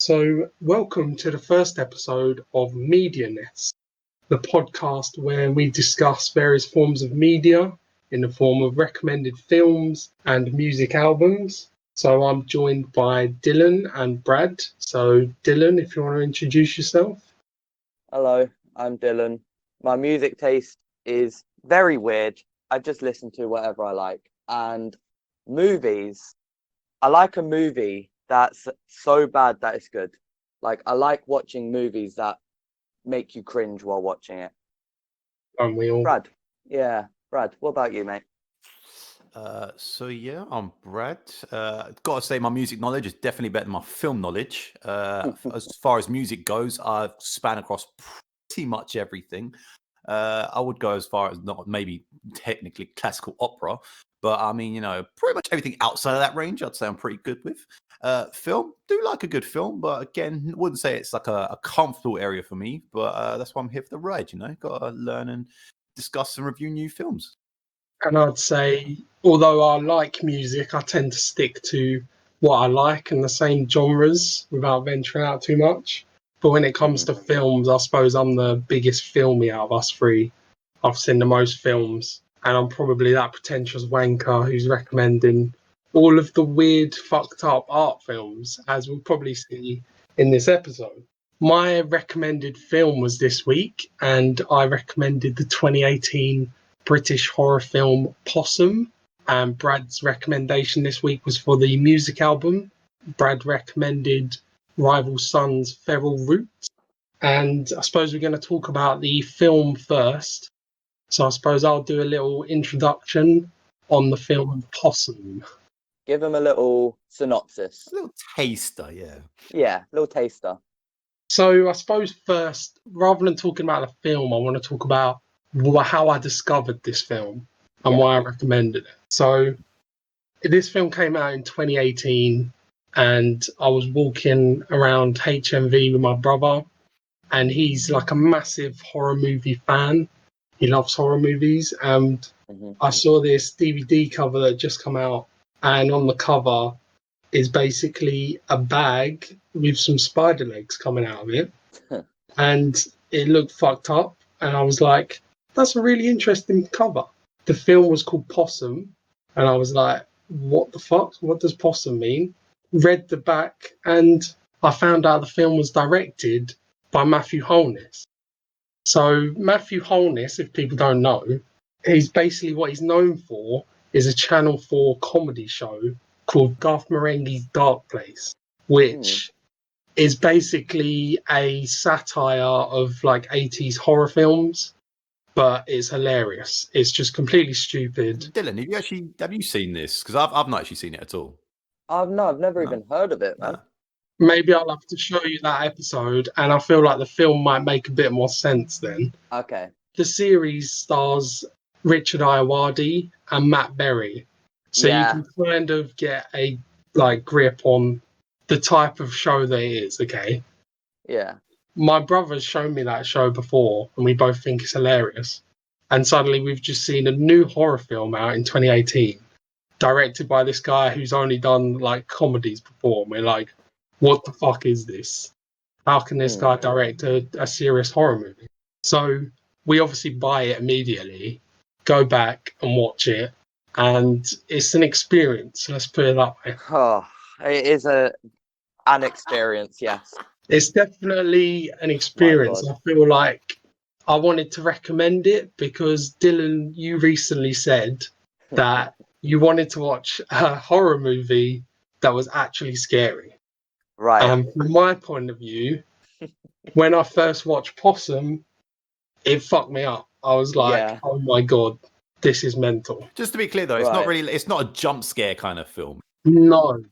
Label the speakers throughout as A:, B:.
A: So, welcome to the first episode of Media Nest, the podcast where we discuss various forms of media in the form of recommended films and music albums. So, I'm joined by Dillon and Brad. So, Dillon, if you want to introduce yourself.
B: Hello, I'm Dillon. My music taste is very weird. I just listen to whatever I like. And movies, I like a movie that's so bad that it's good. Like, I like watching movies that make you cringe while watching it.
A: Aren't we all?
B: Brad, Brad, what about you, mate?
C: I'm Brad. Gotta say, my music knowledge is definitely better than my film knowledge. As far as music goes, I've span across pretty much everything. I would go as far as not maybe technically classical opera, but I mean, pretty much everything outside of that range, I'd say I'm pretty good with. Film, do like a good film, but again, wouldn't say it's like a comfortable area for me, but that's why I'm here for the ride, Gotta learn and discuss and review new films.
A: And I'd say, although I like music, I tend to stick to what I like and the same genres without venturing out too much. But when it comes to films, I suppose I'm the biggest filmy out of us three. I've seen the most films, and I'm probably that pretentious wanker who's recommending all of the weird, fucked up art films, as we'll probably see in this episode. My recommended film was this week, and I recommended the 2018 British horror film Possum, and Brad's recommendation this week was for the music album. Brad recommended Rival Sons' Feral Roots, and I suppose we're going to talk about the film first. So I suppose I'll do a little introduction on the film Possum.
B: Give him a little synopsis.
C: A little taster, yeah.
B: Yeah, little taster.
A: So I suppose first, rather than talking about the film, I want to talk about how I discovered this film and why I recommended it. So this film came out in 2018 and I was walking around HMV with my brother, and he's like a massive horror movie fan. He loves horror movies, and I saw this DVD cover that just come out, and on the cover is basically a bag with some spider legs coming out of it. And it looked fucked up, and I was like, that's a really interesting cover. The film was called Possum, and I was like, what the fuck? What does Possum mean? Read the back, and I found out the film was directed by Mathew Holness. So Mathew Holness, if people don't know, he's basically what he's known for is a Channel 4 comedy show called Garth Marenghi's Dark Place, which is basically a satire of like 80s horror films. But it's hilarious. It's just completely stupid.
C: Dillon, have you seen this? Because I've not actually seen it at all.
B: I've never even heard of it, man.
A: Maybe I'll have to show you that episode, and I feel like the film might make a bit more sense then.
B: Okay.
A: The series stars Richard Ayoade and Matt Berry, so you can kind of get a grip on the type of show that it is. Okay.
B: Yeah.
A: My brother's shown me that show before, and we both think it's hilarious. And suddenly we've just seen a new horror film out in 2018, directed by this guy who's only done like comedies before. And we're like, what the fuck is this? How can this guy direct a serious horror movie? So we obviously buy it immediately, go back and watch it, and it's an experience. Let's put it that way.
B: Oh, it is an experience, yes.
A: It's definitely an experience. I feel like I wanted to recommend it because, Dillon, you recently said that you wanted to watch a horror movie that was actually scary.
B: Right.
A: And from my point of view, when I first watched Possum, it fucked me up. I was like, oh my God, this is mental.
C: Just to be clear though, it's not a jump scare kind of film.
A: No,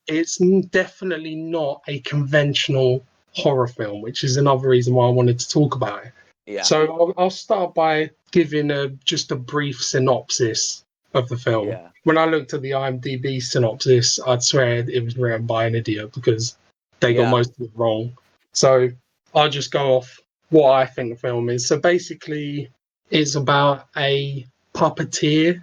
A: it's definitely not a conventional horror film, which is another reason why I wanted to talk about it.
B: Yeah.
A: So I'll start by giving just a brief synopsis of the film.
B: Yeah.
A: When I looked at the IMDb synopsis, I'd swear it was written by an idiot because they got most of it wrong. So I'll just go off what I think the film is. So basically, it's about a puppeteer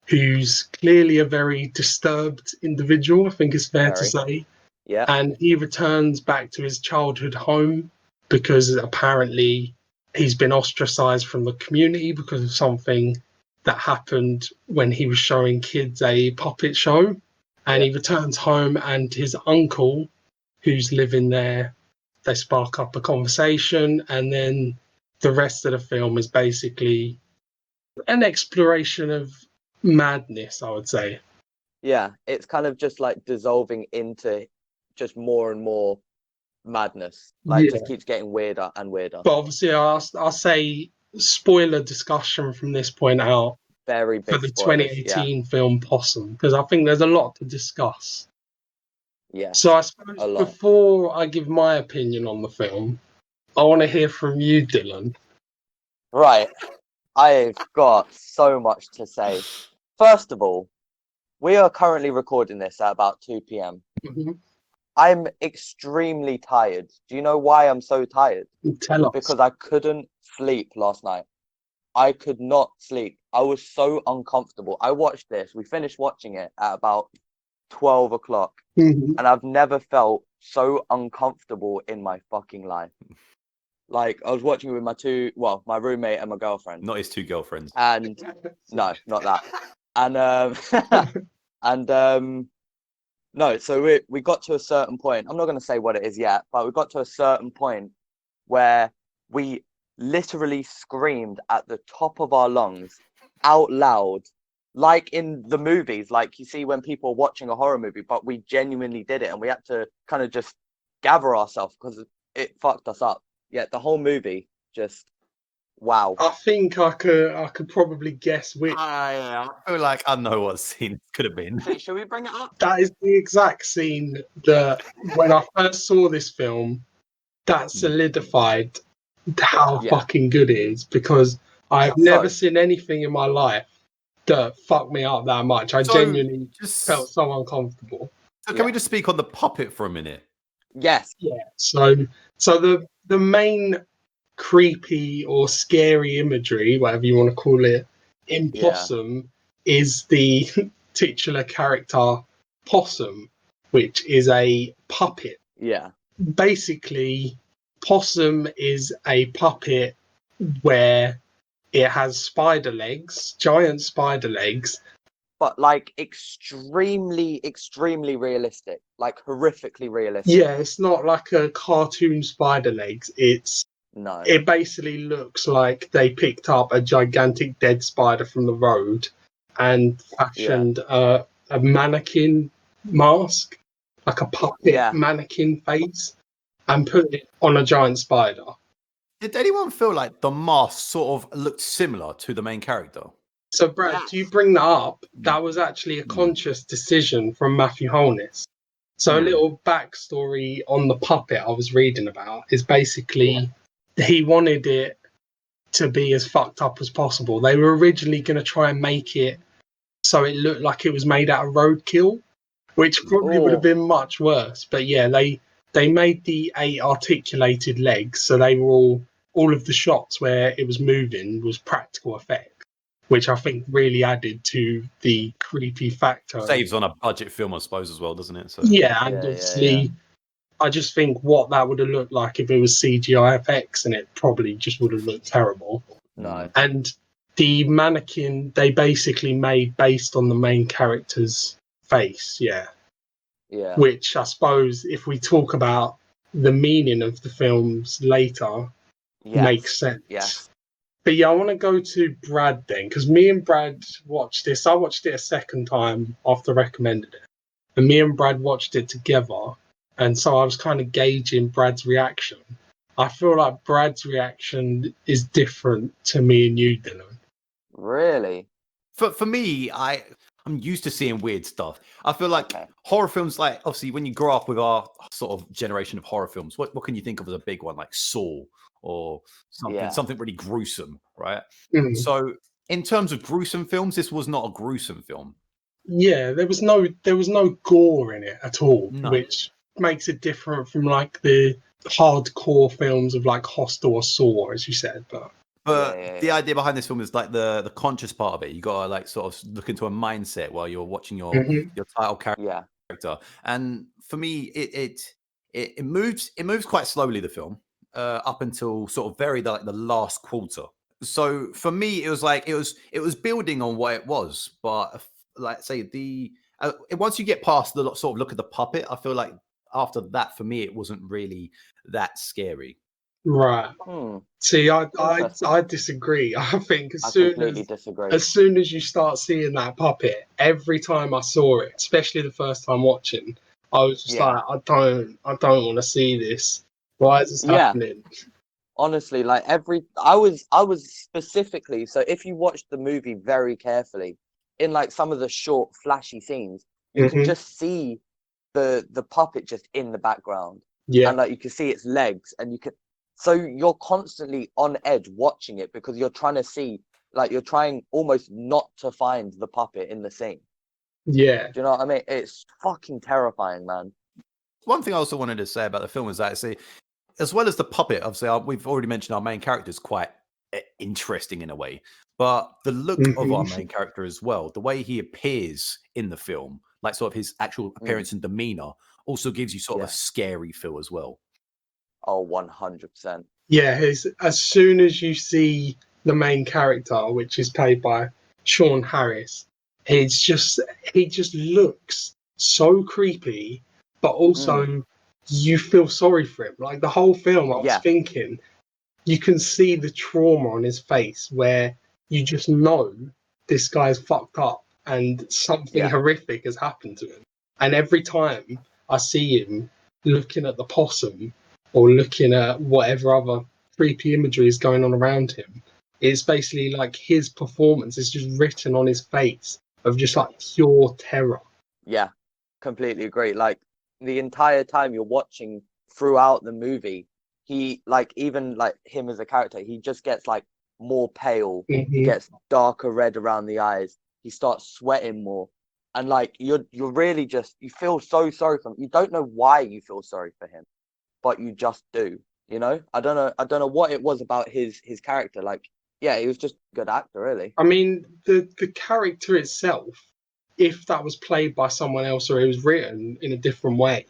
A: who's clearly a very disturbed individual, I think it's fair to say.
B: Yeah.
A: And he returns back to his childhood home because apparently he's been ostracized from the community because of something that happened when he was showing kids a puppet show. And he returns home, and his uncle, who's living there, they spark up a conversation, and then the rest of the film is basically an exploration of madness, I would say.
B: Yeah, it's kind of just like dissolving into just more and more madness. Like it just keeps getting weirder and weirder.
A: But obviously, I'll say spoiler discussion from this point out
B: Very big
A: for the
B: spoilers,
A: 2018 film Possum, because I think there's a lot to discuss.
B: Yeah.
A: So I suppose before I give my opinion on the film, I want to hear from you, Dylan.
B: Right. I've got so much to say. First of all, we are currently recording this at about 2 p.m.
A: Mm-hmm.
B: I'm extremely tired. Do you know why I'm so tired?
A: Tell us.
B: Because I couldn't sleep last night. I could not sleep. I was so uncomfortable. I watched this. We finished watching it at about 12 o'clock.
A: Mm-hmm.
B: And I've never felt so uncomfortable in my fucking life. Like, I was watching it with my roommate and my girlfriend.
C: Not his two girlfriends.
B: And no, not that. And no, so we got to a certain point. I'm not going to say what it is yet, but we got to a certain point where we literally screamed at the top of our lungs out loud, like in the movies, like you see when people are watching a horror movie, but we genuinely did it, and we had to kind of just gather ourselves because it fucked us up. Yeah, the whole movie just wow.
A: I think I could probably guess which.
C: I feel like I know what scene it could have been.
B: Should we bring it up?
A: That is the exact scene that when I first saw this film, that solidified how fucking good it is, because I've never seen anything in my life that fucked me up that much. I genuinely felt so uncomfortable.
C: So can we just speak on the puppet for a minute?
B: Yes.
A: Yeah. So the main creepy or scary imagery, whatever you want to call it, in Possum is the titular character Possum, which is a puppet.
B: Yeah.
A: Basically, Possum is a puppet where it has spider legs, giant spider legs.
B: But like extremely realistic, like horrifically realistic.
A: Yeah, it's not like a cartoon spider legs. It basically looks like they picked up a gigantic dead spider from the road and fashioned a mannequin mask, like a puppet mannequin face, and put it on a giant spider.
C: Did anyone feel like the mask sort of looked similar to the main character?
A: So, Brad, do you bring that up? That was actually a conscious decision from Mathew Holness. So, a little backstory on the puppet I was reading about is basically he wanted it to be as fucked up as possible. They were originally going to try and make it so it looked like it was made out of roadkill, which probably would have been much worse. But yeah, they made the 8 articulated legs, so they were all of the shots where it was moving was practical effect, which I think really added to the creepy factor.
C: Saves on a budget film, I suppose, as well, doesn't it? So.
A: Yeah, and obviously, I just think what that would have looked like if it was CGI effects, and it probably just would have looked terrible.
B: No.
A: And the mannequin they basically made based on the main character's face, yeah. Which I suppose, if we talk about the meaning of the films later, makes sense.
B: Yes.
A: But yeah, I want to go to Brad then, because me and Brad watched this. I watched it a second time after recommended it, and me and Brad watched it together. And so I was kind of gauging Brad's reaction. I feel like Brad's reaction is different to me and you, Dylan.
B: Really?
C: For me, I'm used to seeing weird stuff. I feel like horror films, like obviously when you grow up with our sort of generation of horror films, what can you think of as a big one, like Saw or something really gruesome, right?
A: Mm.
C: So in terms of gruesome films, this was not a gruesome film.
A: Yeah, there was no gore in it at all, which makes it different from like the hardcore films of like Hostel or Saw, as you said. But
C: the idea behind this film is like the conscious part of it. You gotta like sort of look into a mindset while you're watching your title character.
B: Yeah.
C: character. And for me, it moves quite slowly, the film, up until sort of the last quarter. So for me, it was like it was building on what it was, but like say once you get past the sort of look at the puppet, I feel like after that, for me, it wasn't really that scary.
A: Right. See, I disagree. I think
B: I completely disagree.
A: As soon as you start seeing that puppet, every time I saw it, especially the first time watching, I was just like, I don't want to see this. Why is this happening?
B: Honestly, like I was specifically, so if you watch the movie very carefully, in like some of the short flashy scenes, you can just see the puppet just in the background.
A: Yeah.
B: And like you can see its legs, and so you're constantly on edge watching it because you're trying to see, like you're trying almost not to find the puppet in the scene.
A: Yeah.
B: Do you know what I mean? It's fucking terrifying, man.
C: One thing I also wanted to say about the film is that, as well as the puppet, obviously, we've already mentioned our main character is quite interesting in a way, but the look of our main character as well, the way he appears in the film, like sort of his actual appearance and demeanor, also gives you sort of a scary feel as well.
B: Oh, 100%.
A: Yeah, as soon as you see the main character, which is played by Sean Harris, he just looks so creepy, but also you feel sorry for him. Like the whole film, I was thinking, you can see the trauma on his face where you just know this guy's fucked up and something horrific has happened to him. And every time I see him looking at the possum or looking at whatever other creepy imagery is going on around him, it's basically like his performance is just written on his face of just like pure terror.
B: Yeah, completely agree. Like the entire time you're watching throughout the movie, he like even like him as a character, he just gets like more pale. He gets darker red around the eyes. He starts sweating more. And like you're really just, you feel so sorry for him. You don't know why you feel sorry for him, but you just do. You know, I don't know what it was about his character. Like, yeah, he was just a good actor, really.
A: I mean, the character itself, if that was played by someone else or it was written in a different way,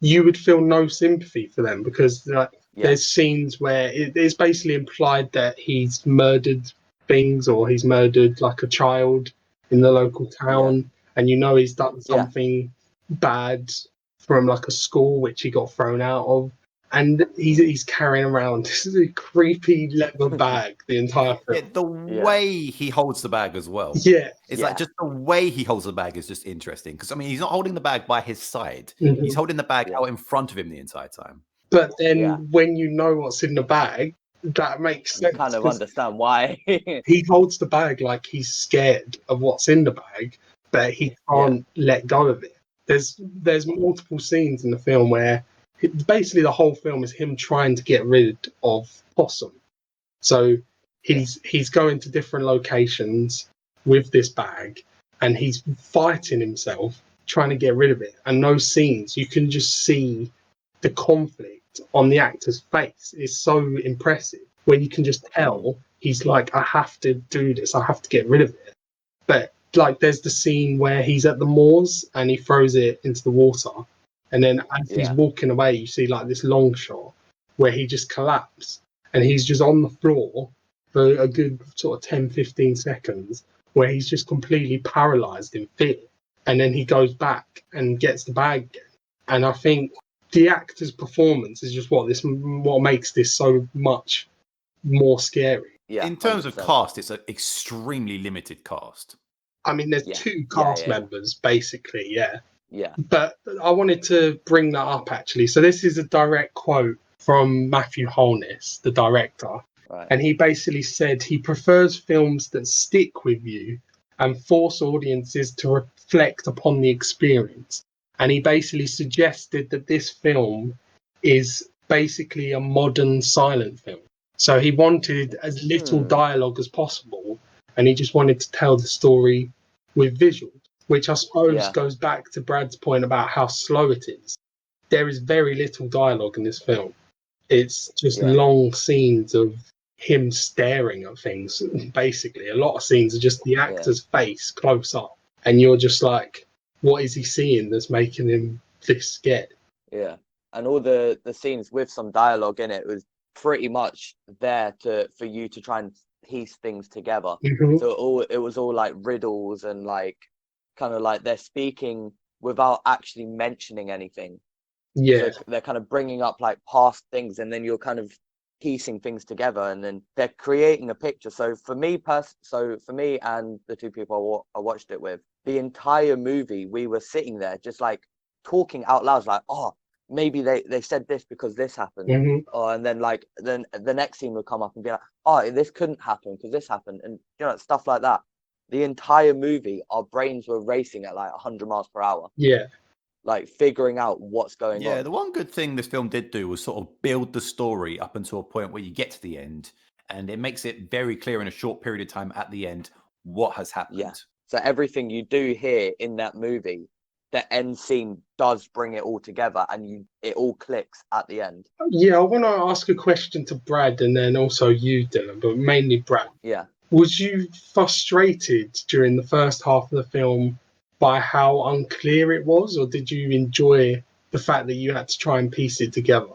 A: you would feel no sympathy for them because there's scenes where it's basically implied that he's murdered things or he's murdered like a child in the local town, and you know he's done something bad from like a school which he got thrown out of, and he's carrying around this creepy leather bag the entire film.
C: Yeah, the way he holds the bag as well.
A: Yeah,
C: it's like just the way he holds the bag is just interesting because I mean he's not holding the bag by his side; he's holding the bag out in front of him the entire time.
A: But then when you know what's in the bag, that makes sense.
B: You kind of understand why.
A: He holds the bag like he's scared of what's in the bag, but he can't let go of it. There's multiple scenes in the film where basically the whole film is him trying to get rid of Possum. So he's going to different locations with this bag and he's fighting himself trying to get rid of it. And those scenes, you can just see the conflict on the actor's face. It's so impressive when you can just tell he's like, I have to do this, I have to get rid of it. But like there's the scene where he's at the moors and he throws it into the water, and then as he's walking away you see like this long shot where he just collapsed and he's just on the floor for a good sort of 10-15 seconds where he's just completely paralyzed in fear, and then he goes back and gets the bag again. And I think the actor's performance is just what makes this so much more scary.
B: Yeah,
C: in terms of cast, it's an extremely limited cast.
A: I mean, there's two cast members, basically,
B: Yeah.
A: But I wanted to bring that up, actually. So this is a direct quote from Mathew Holness, the director.
B: Right.
A: And he basically said he prefers films that stick with you and force audiences to reflect upon the experience. And he basically suggested that this film is basically a modern silent film. So he wanted as little dialogue as possible, and he just wanted to tell the story with visuals, which I suppose goes back to Brad's point about how slow it is. There is very little dialogue in this film. It's just long scenes of him staring at things, basically. A lot of scenes are just the actor's face close up, and you're just like, what is he seeing that's making him this scared?
B: Yeah, and all the scenes with some dialogue in it was pretty much there for you to try and piece things together.
A: Mhm.
B: So it was all like riddles and like kind of like they're speaking without actually mentioning anything.
A: Yeah,
B: So they're kind of bringing up like past things, and then you're kind of piecing things together, and then they're creating a picture. So for me, and the two people I watched it with, the entire movie, we were sitting there just like talking out loud, like, oh, maybe they said this because this happened.
A: hmm
B: And then like then the next scene would come up and be like, oh, this couldn't happen because this happened, and stuff like that. The entire movie, our brains were racing at like 100 miles per hour,
A: yeah,
B: like figuring out what's going
C: Yeah,
B: on.
C: the one good thing this film did do was sort of build the story up until a point where you get to the end, and it makes it very clear in a short period of time at the end what has happened.
B: Yeah. So everything you do here in that movie, the end scene does bring it all together, and it all clicks at the end.
A: yeah. I want to ask a question to Brad and then also you, Dylan, but mainly Brad.
B: Yeah.
A: Was you frustrated during the first half of the film by how unclear it was, or did you enjoy the fact that you had to try and piece it together?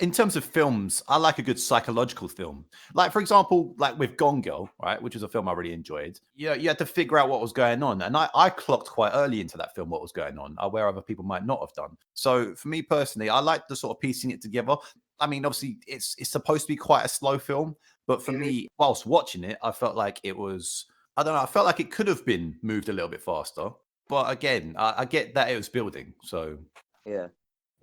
C: In terms of films, I like a good psychological film. Like, for example, like with Gone Girl, right, which is a film I really enjoyed. You had to figure out what was going on. And I clocked quite early into that film what was going on, where other people might not have done. So for me personally, I like the sort of piecing it together. I mean, obviously, it's supposed to be quite a slow film. But for me, whilst watching it, I felt like it was, I don't know, I felt like it could have been moved a little bit faster. But again, I get that it was building. So
B: Yeah.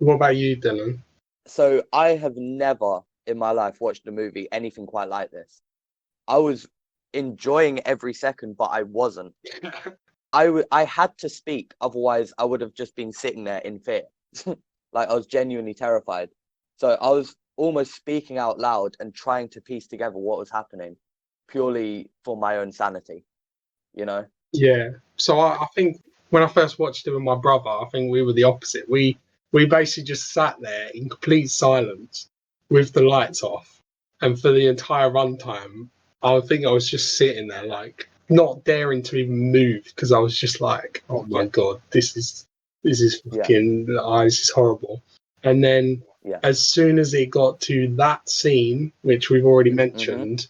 A: What about you, Dylan?
B: So I have never in my life watched a movie anything quite like this. I was enjoying every second, but I wasn't. I had to speak, otherwise I would have just been sitting there in fear. Like I was genuinely terrified. So I was almost speaking out loud and trying to piece together what was happening, purely for my own sanity.
A: Yeah. So I think when I first watched it with my brother, I think we were the opposite. We basically just sat there in complete silence with the lights off, and for the entire runtime, I think I was just sitting there like not daring to even move because I was just like, oh my god, this is fucking this is horrible. And then as soon as it got to that scene, which we've already mentioned,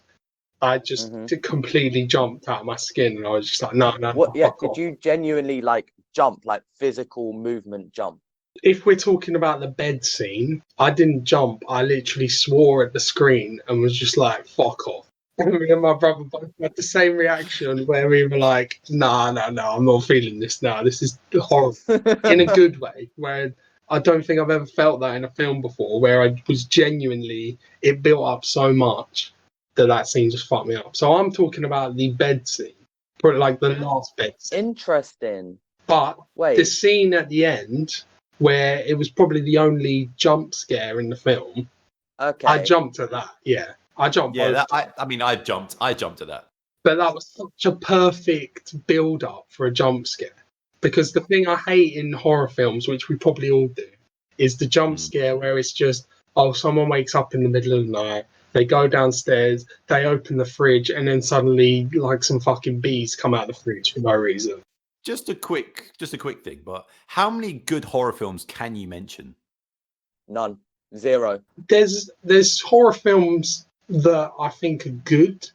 A: I just completely jumped out of my skin, and I was just like, no,
B: What? Yeah.
A: fuck
B: Did
A: off.
B: you genuinely like jump, like physical movement jump?
A: If we're talking about the bed scene, I didn't jump. I literally swore at the screen and was just like, fuck off. And me and my brother both had the same reaction where we were like, no, I'm not feeling this now. This is horrible. In a good way, where I don't think I've ever felt that in a film before, where I was genuinely, it built up so much that scene just fucked me up. So I'm talking about the bed scene, probably like the last bed scene.
B: Interesting.
A: But
B: Wait.
A: the scene at the end, where it was probably the only jump scare in the film,
B: Okay.
A: I jumped at that. Yeah, I jumped.
C: yeah, I jumped at that.
A: But that was such a perfect build-up for a jump scare. Because the thing I hate in horror films, which we probably all do, is the jump scare where it's just, oh, someone wakes up in the middle of the night, they go downstairs, they open the fridge, and then suddenly, like, some fucking bees come out of the fridge for no reason.
C: Just a quick thing, but how many good horror films can you mention?
B: None. Zero.
A: There's horror films that I think are good,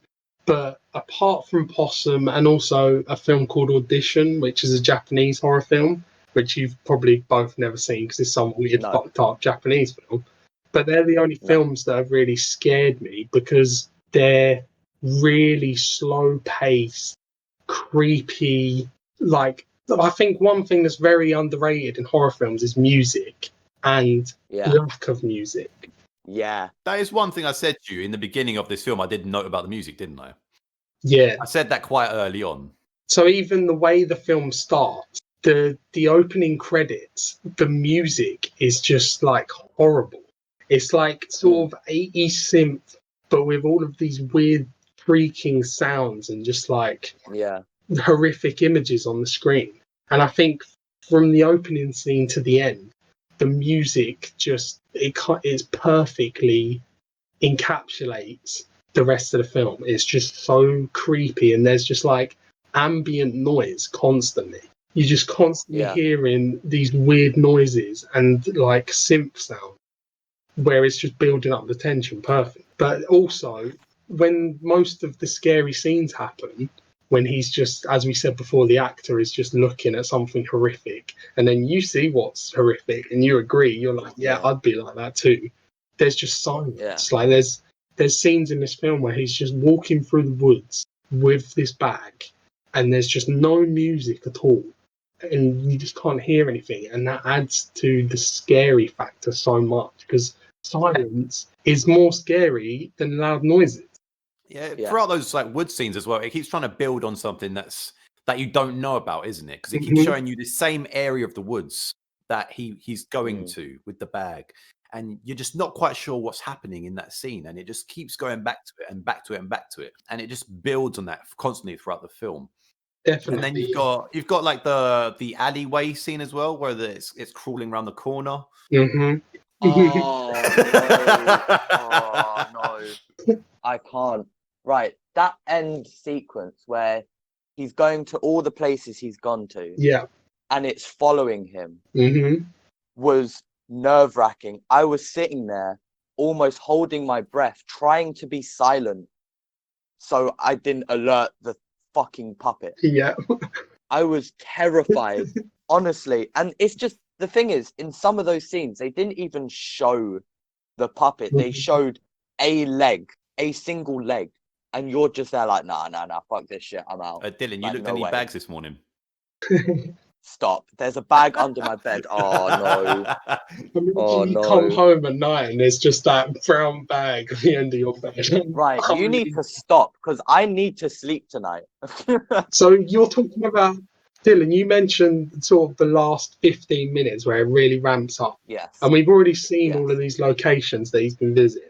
A: but apart from Possum and also a film called Audition, which is a Japanese horror film, which you've probably both never seen because it's some weird fucked up Japanese film. But they're the only films that have really scared me because they're really slow paced, creepy. Like, I think one thing that's very underrated in horror films is music and lack of music.
B: Yeah.
C: That is one thing I said to you in the beginning of this film. I did note about the music, didn't I?
A: Yeah.
C: I said that quite early on.
A: So even the way the film starts, the opening credits, the music is just like horrible. It's like sort of 80s synth, but with all of these weird freaking sounds and just like horrific images on the screen. And I think from the opening scene to the end, the music just it perfectly encapsulates the rest of the film. It's just so creepy, and there's just like ambient noise constantly. you're just constantly hearing these weird noises and like synth sound, where it's just building up the tension. Perfect. But also, when most of the scary scenes happen, when he's just, as we said before, the actor is just looking at something horrific, and then you see what's horrific, and you agree. You're like, yeah, I'd be like that too. There's just silence.
B: Yeah.
A: Like there's scenes in this film where he's just walking through the woods with this bag, and there's just no music at all, and you just can't hear anything, and that adds to the scary factor so much, because silence is more scary than loud noises.
C: Yeah, throughout those like wood scenes as well, it keeps trying to build on something that you don't know about, isn't it? Because it keeps showing you the same area of the woods that he's going to with the bag, and you're just not quite sure what's happening in that scene, and it just keeps going back to it and back to it and back to it, and it just builds on that constantly throughout the film.
A: Definitely.
C: And then you've got like the alleyway scene as well, where it's crawling around the corner.
A: Mm-hmm.
B: Oh no, I can't. Right, that end sequence where he's going to all the places he's gone to, and it's following him, was nerve-wracking. I was sitting there, almost holding my breath, trying to be silent, so I didn't alert the fucking puppet.
A: Yeah.
B: I was terrified, honestly. And it's just, the thing is, in some of those scenes, they didn't even show the puppet. They showed a leg, a single leg. And you're just there like, nah, fuck this shit, I'm out.
C: Dylan, you looked at any bags this morning?
B: Stop. There's a bag under my bed. Oh, no.
A: You come home at night and there's just that brown bag at the end of your bed.
B: Right, you need to stop, because I need to sleep tonight.
A: So you're talking about, Dylan, you mentioned sort of the last 15 minutes where it really ramps up.
B: Yes.
A: And we've already seen all of these locations that he's been visiting.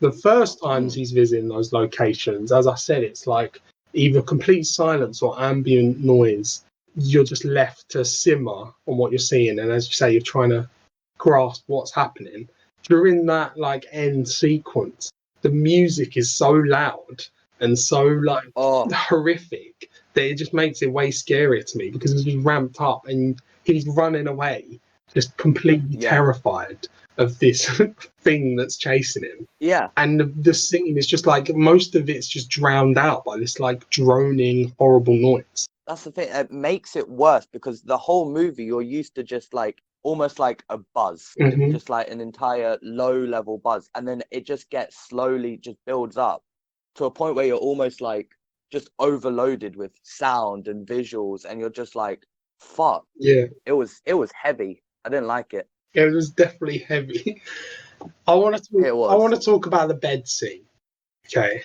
A: The first times he's visiting those locations, as I said, it's like either complete silence or ambient noise. You're just left to simmer on what you're seeing, and as you say, you're trying to grasp what's happening. During that like end sequence, the music is so loud and so like horrific that it just makes it way scarier to me, because it's ramped up and he's running away, just completely terrified of this thing that's chasing him.
B: Yeah.
A: And the scene is just like, most of it's just drowned out by this like droning, horrible noise.
B: That's the thing. It makes it worse, because the whole movie, you're used to just like, almost like a buzz, just like an entire low level buzz. And then it just gets slowly, just builds up to a point where you're almost like just overloaded with sound and visuals. And you're just like, fuck.
A: Yeah.
B: It was heavy. I didn't like it.
A: It was definitely heavy. I want to talk about the bed scene. Okay.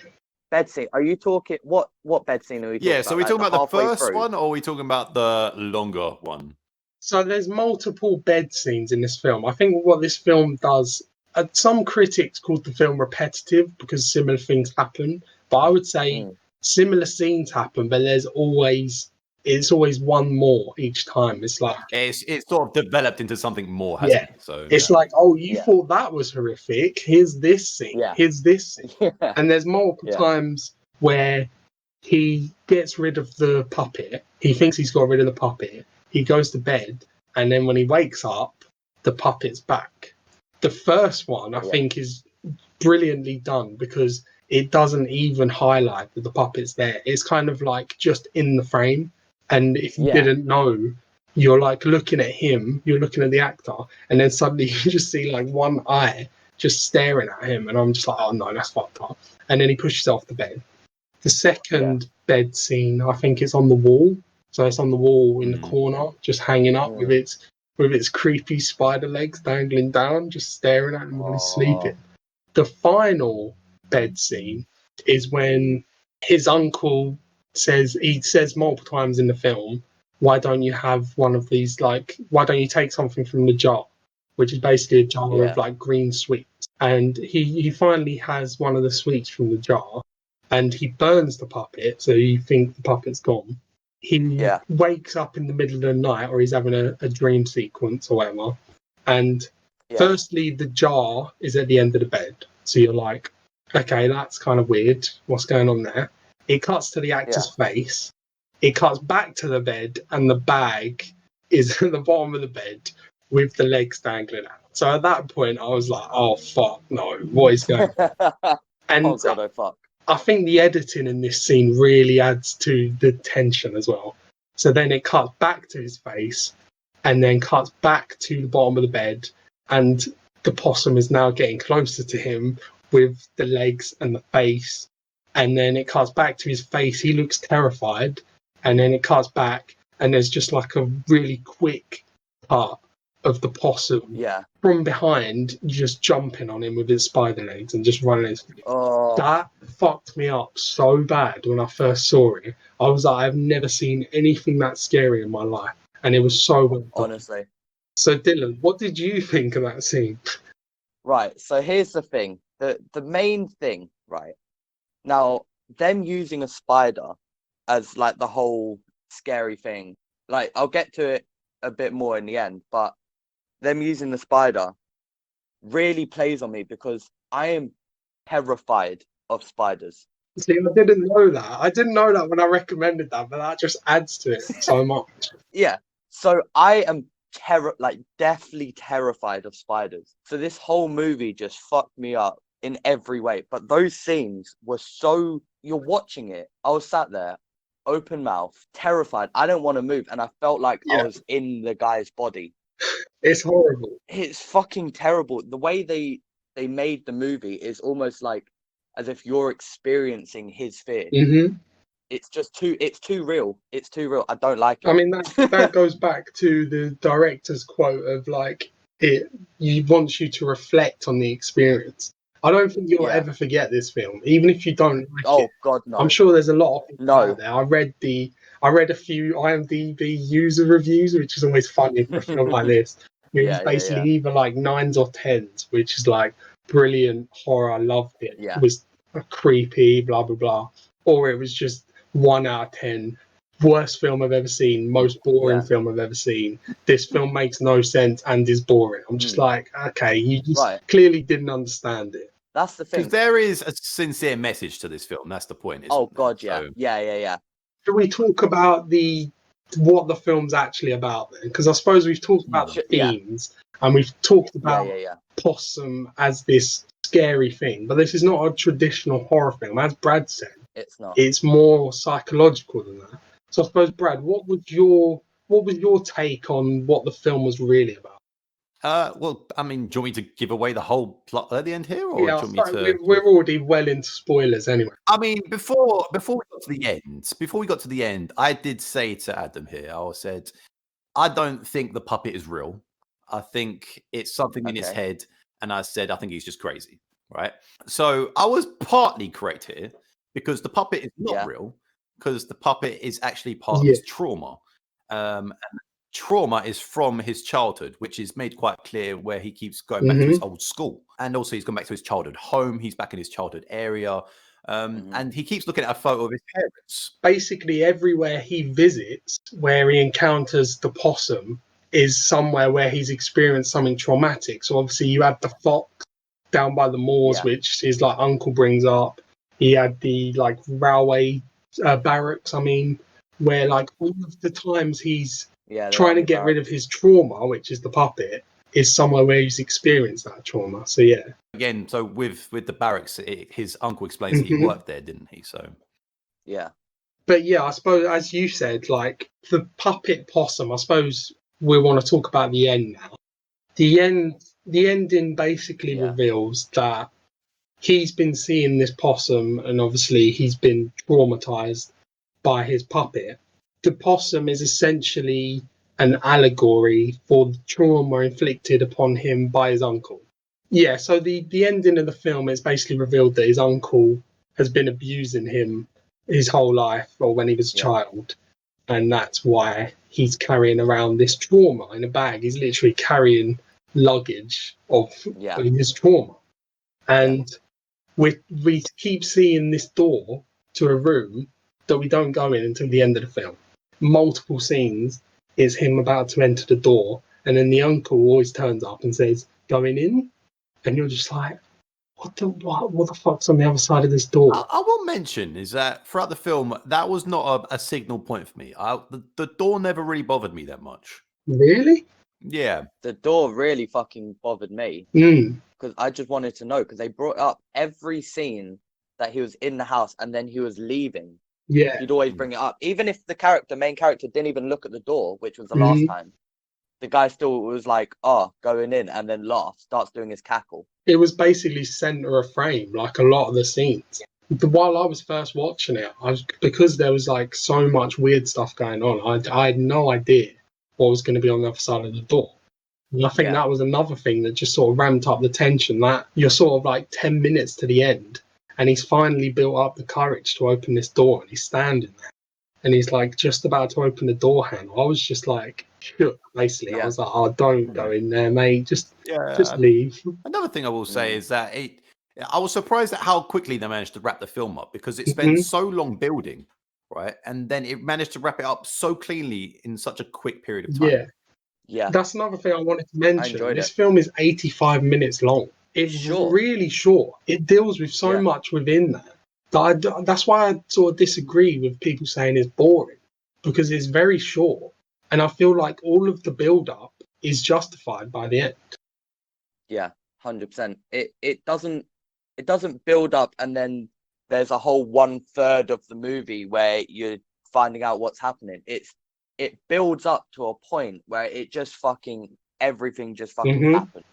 B: Bed scene. Are you talking what bed scene are we talking about?
C: Yeah, so we're talking about the first one, or are we talking about the longer one?
A: So there's multiple bed scenes in this film. I think what this film does, some critics called the film repetitive because similar things happen, but I would say similar scenes happen, but it's always one more each time. It's like
C: it's sort of developed into something more, hasn't it? So
A: it's like, oh, you thought that was horrific. Here's this scene. Here's this scene. And there's multiple times where he gets rid of the puppet. He thinks he's got rid of the puppet. He goes to bed, and then when he wakes up, the puppet's back. The first one, I think, is brilliantly done because it doesn't even highlight that the puppet's there. It's kind of like just in the frame. And if you didn't know, you're like looking at him, you're looking at the actor, and then suddenly you just see like one eye just staring at him. And I'm just like, oh no, that's fucked up. And then he pushes off the bed. The second bed scene, I think it's on the wall. So it's on the wall in the corner, just hanging up with its creepy spider legs dangling down, just staring at him while he's sleeping. The final bed scene is when his uncle says multiple times in the film, why don't you have one of these, like, why don't you take something from the jar, which is basically a jar of like green sweets. And he finally has one of the sweets from the jar, and he burns the puppet, so you think the puppet's gone. He wakes up in the middle of the night, or he's having a dream sequence or whatever. And firstly, the jar is at the end of the bed. So you're like, okay, that's kind of weird. What's going on there? It cuts to the actor's face. it cuts back to the bed, and the bag is at the bottom of the bed with the legs dangling out. So at that point, I was like, "Oh fuck, no! What is going on?" And
B: Oh god, oh fuck.
A: I think the editing in this scene really adds to the tension as well. So then it cuts back to his face, and then cuts back to the bottom of the bed, and the possum is now getting closer to him with the legs and the face. And then it cuts back to his face. He looks terrified, and then it cuts back, and there's just like a really quick cut of the possum
B: Yeah.
A: from behind, just jumping on him with his spider legs and just running his.
B: Oh,
A: That fucked me up so bad when I first saw it. I was like, I've never seen anything that scary in my life, and it was so well done.
B: honestly.
A: So, Dylan, what did you think of that scene?
B: Right. So here's the thing. The main thing, right? Now, them using a spider as like the whole scary thing. Like, I'll get to it a bit more in the end, but them using the spider really plays on me because I am terrified of spiders.
A: See, I didn't know that. I didn't know that when I recommended that, but that just adds to it so much.
B: Yeah. So I am deathly terrified of spiders. So this whole movie just fucked me up in every way. But those scenes were so, you're watching it. I was sat there, open mouth, terrified. I don't want to move. And I felt like I was in the guy's body.
A: It's horrible.
B: It's fucking terrible. The way they made the movie is almost like as if you're experiencing his fear.
A: Mm-hmm.
B: It's too real. It's too real. I don't like it.
A: I mean, that goes back to the director's quote of like, he wants you to reflect on the experience. I don't think you'll ever forget this film, even if you don't like it.
B: God, no.
A: I'm sure there's a lot of people out there. I read a few IMDb user reviews, which is always funny for a film like this. It was basically either like 9s or 10s, which is like brilliant horror. I loved it.
B: Yeah.
A: It was creepy, blah blah blah, or it was just 1 out of 10. Worst film I've ever seen, most boring film I've ever seen. This film makes no sense and is boring. I'm just like, okay, you just clearly didn't understand it.
B: That's the thing.
C: Because there is a sincere message to this film. That's the point.
B: Oh God,
C: yeah.
B: So, yeah.
A: Should we talk about what the film's actually about then? Because I suppose we've talked about the themes and we've talked about Possum as this scary thing, but this is not a traditional horror film, as Brad said.
B: It's not.
A: It's more psychological than that. So I suppose, Brad, what was your take on what the film was really about?
C: Well, I mean, do you want me to give away the whole plot at the end here, or do you want me to?
A: We're already well into spoilers anyway.
C: I mean, before we got to the end, I did say to Adam here, I said, I don't think the puppet is real. I think it's something in his head, and I said, I think he's just crazy, right? So I was partly correct here because the puppet is not real, because the puppet is actually part of his trauma. And trauma is from his childhood, which is made quite clear where he keeps going back to his old school. And also he's gone back to his childhood home. He's back in his childhood area. And he keeps looking at a photo of his parents.
A: Basically, everywhere he visits, where he encounters the possum, is somewhere where he's experienced something traumatic. So obviously you had the fox down by the moors, which his like uncle brings up. He had the like railway barracks, where like all of the times he's trying to get rid of his trauma, which is the puppet, is somewhere where he's experienced that trauma. So
C: again, so with the barracks, his uncle explains that he worked there, didn't he? So
A: but I suppose, as you said, like the puppet possum, I suppose we want to talk about the end now. The ending basically reveals that he's been seeing this possum, and obviously he's been traumatized by his puppet. The possum is essentially an allegory for the trauma inflicted upon him by his uncle. Yeah, so the ending of the film is basically revealed that his uncle has been abusing him his whole life, or when he was a child, and that's why he's carrying around this trauma in a bag. He's literally carrying luggage of his trauma. And we keep seeing this door to a room that we don't go in until the end of the film. Multiple scenes is him about to enter the door, and then the uncle always turns up and says, "Going in?" And you're just like, what the fuck's on the other side of this door?
C: I will mention is that throughout the film, that was not a signal point for me. The door never really bothered me that much.
A: Really?
C: Yeah.
B: The door really fucking bothered me
A: Mm.
B: because I just wanted to know, because they brought up every scene that he was in the house and then he was leaving.
A: Yeah.
B: He'd always bring it up, even if the main character, didn't even look at the door, which was the last time. The guy still was like, "Oh, going in," and then laughs, starts doing his cackle.
A: It was basically center of frame, like a lot of the scenes. While I was first watching it, because there was like so much weird stuff going on, I had no idea what was going to be on the other side of the door. And I think that was another thing that just sort of ramped up the tension, that you're sort of like 10 minutes to the end and he's finally built up the courage to open this door and he's standing there and he's like just about to open the door handle. I was just like shook, basically. I was like, oh, don't go in there, mate. Just leave.
C: Another thing I will say is that I was surprised at how quickly they managed to wrap the film up, because it spent so long building, right? And then it managed to wrap it up so cleanly in such a quick period of time.
B: Yeah.
A: That's another thing I wanted to mention. This
B: it.
A: film is 85 minutes long. It's really short. It deals with so much within that. That's why I sort of disagree with people saying it's boring, because it's very short. And I feel like all of the build-up is justified by the end.
B: Yeah, 100%. It doesn't build up and then there's a whole 1/3 of the movie where you're finding out what's happening. It builds up to a point where it just everything just happens.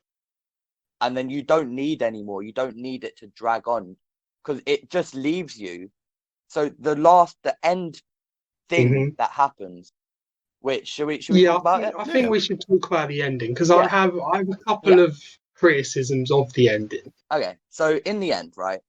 B: And then you don't need any more. You don't need it to drag on, because it just leaves you. So the end thing that happens, which should we talk about it?
A: I think we should talk about the ending, because I have a couple of criticisms of the ending.
B: Okay, so in the end, right?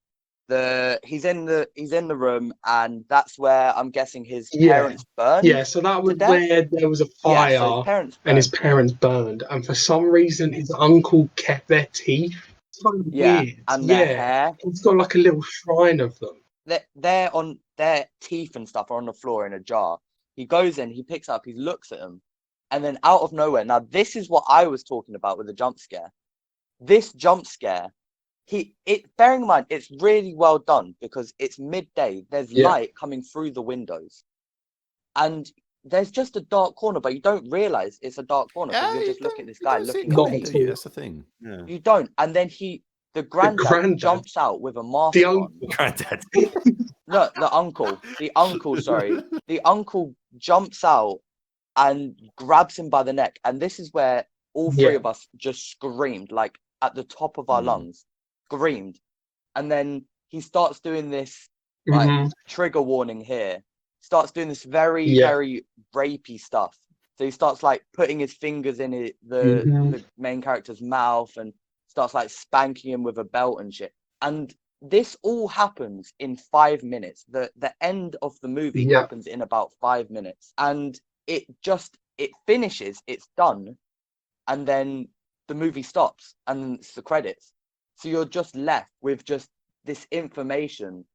B: He's in the room, and that's where I'm guessing his parents burned.
A: Yeah, so that was where there was a fire, and his parents burned, and for some reason his uncle kept their teeth. So weird.
B: And their hair.
A: He's got like a little shrine of them.
B: Their teeth and stuff are on the floor in a jar. He goes in, he picks up, he looks at them, and then out of nowhere. Now this is what I was talking about with the jump scare. This jump scare. Bearing in mind, it's really well done because it's midday. There's light coming through the windows, and there's just a dark corner, but you don't realize it's a dark corner because you're just looking at this guy looking at
C: you. That's the thing. Yeah.
B: You don't, and then the granddad jumps out with a mask on.
C: Granddad.
B: No, the uncle. Sorry, the uncle jumps out and grabs him by the neck, and this is where all three of us just screamed, like at the top of our lungs. Screamed, and then he starts doing this trigger warning here. Starts doing this very very rapey stuff. So he starts like putting his fingers in the main character's mouth and starts like spanking him with a belt and shit. And this all happens in 5 minutes. The end of the movie happens in about 5 minutes, and it finishes. It's done, and then the movie stops, and it's the credits. So you're just left with just this information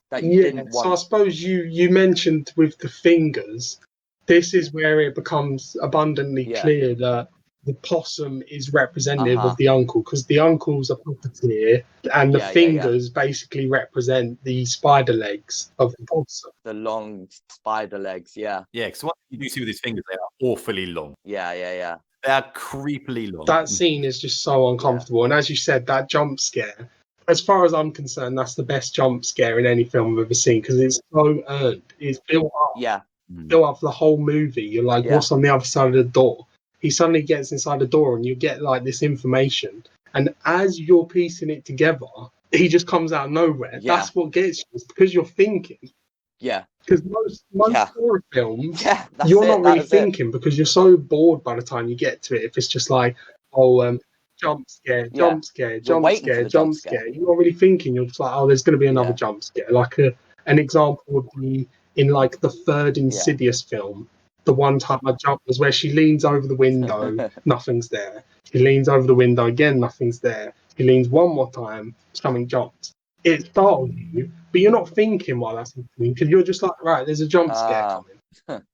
B: that you didn't want.
A: So I suppose you mentioned with the fingers, this is where it becomes abundantly clear that the possum is representative of the uncle, because the uncle's a puppeteer, and the fingers basically represent the spider legs of the possum.
B: The long spider legs,
C: Yeah, because what you do see with his fingers, they are awfully long.
B: Yeah.
C: They are creepily long.
A: That scene is just so uncomfortable. And as you said, that jump scare, as far as I'm concerned, that's the best jump scare in any film I've ever seen, because it's so earned. It's built up. Built up for the whole movie. You're like, what's on the other side of the door? He suddenly gets inside the door and you get like this information. And as you're piecing it together, he just comes out of nowhere. That's what gets you. It's because you're thinking.
B: Yeah.
A: Because most horror films, you're not really thinking, because you're so bored by the time you get to it. If it's just like, jump scare, jump scare, jump scare, jump scare. You're not really thinking. You're just like, oh, there's going to be another jump scare. Like an example would be in like the third Insidious film. The one time I jumped was where she leans over the window, nothing's there. She leans over the window again, nothing's there. She leans one more time, something jumps. It startles you, but you're not thinking while that's happening, because you're just like, right, there's a jump scare coming.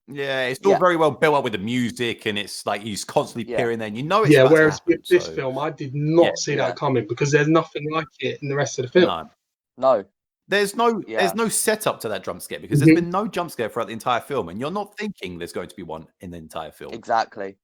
C: Yeah, it's all very well built up with the music, and it's like he's constantly peering there, and you know it's about to
A: whereas
C: happen,
A: with this film, I did not see that coming because there's nothing like it in the rest of the film.
B: No.
C: There's no setup to that jump scare because there's been no jump scare throughout the entire film, and you're not thinking there's going to be one in the entire film.
B: Exactly.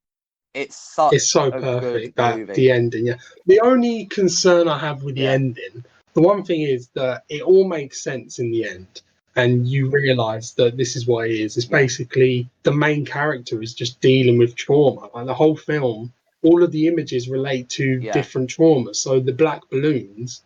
B: It's so
A: perfect
B: good
A: that
B: movie.
A: the ending. Yeah, the only concern I have with the ending, the one thing is that it all makes sense in the end, and you realise that this is what it is. It's basically the main character is just dealing with trauma. Like the whole film, all of the images relate to different traumas. So the black balloons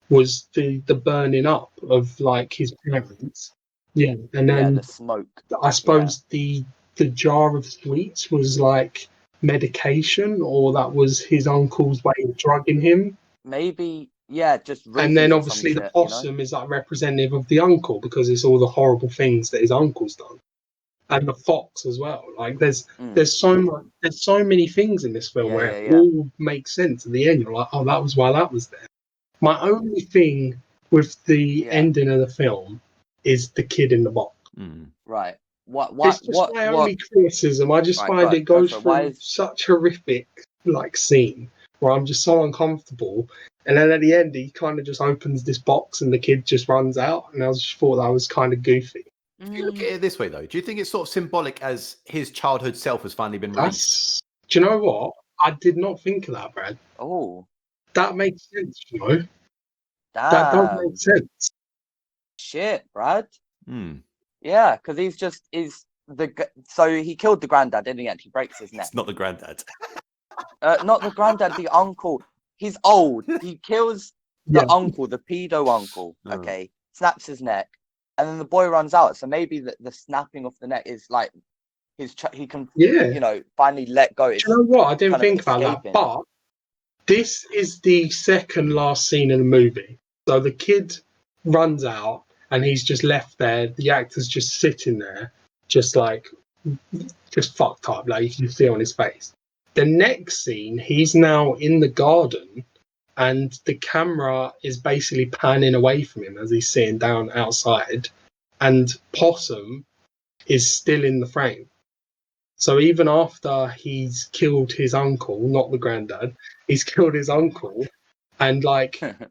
A: was the burning up of like his parents. Yeah, and then
B: the smoke.
A: I suppose the jar of sweets was like medication, or that was his uncle's way of drugging him.
B: Maybe, just
A: and then obviously the possum is like representative of the uncle because it's all the horrible things that his uncle's done, and the fox as well. Like there's so many things in this film where it all makes sense at the end. You're like, oh, that was why that was there. My only thing with the ending of the film is the kid in the box.
B: Right.
A: It's just my only criticism. I just find it goes through such horrific like scene where I'm just so uncomfortable. And then at the end, he kind of just opens this box and the kid just runs out. And I just thought that was kind of goofy.
C: If you look at it this way, though, do you think it's sort of symbolic as his childhood self has finally been released?
A: Do you know what? I did not think of that, Brad.
B: Oh.
A: That makes sense, you know?
B: Damn.
A: That does make sense.
B: Shit, Brad. Yeah, because so he killed the granddad, didn't he? Actually breaks his neck.
C: It's not the granddad.
B: Not the granddad, the uncle. He's old. He kills the uncle, the pedo uncle. Okay, snaps his neck, and then the boy runs out. So maybe the snapping of the neck is like he can, finally let go.
A: Do you know what? I didn't think about that, but this is the second last scene in the movie. So the kid runs out, and he's just left there. The actor's just sitting there, just fucked up, like you can see on his face. The next scene, he's now in the garden, and the camera is basically panning away from him as he's sitting down outside, and Possum is still in the frame. So even after he's killed his uncle, not the granddad, he's killed his uncle, and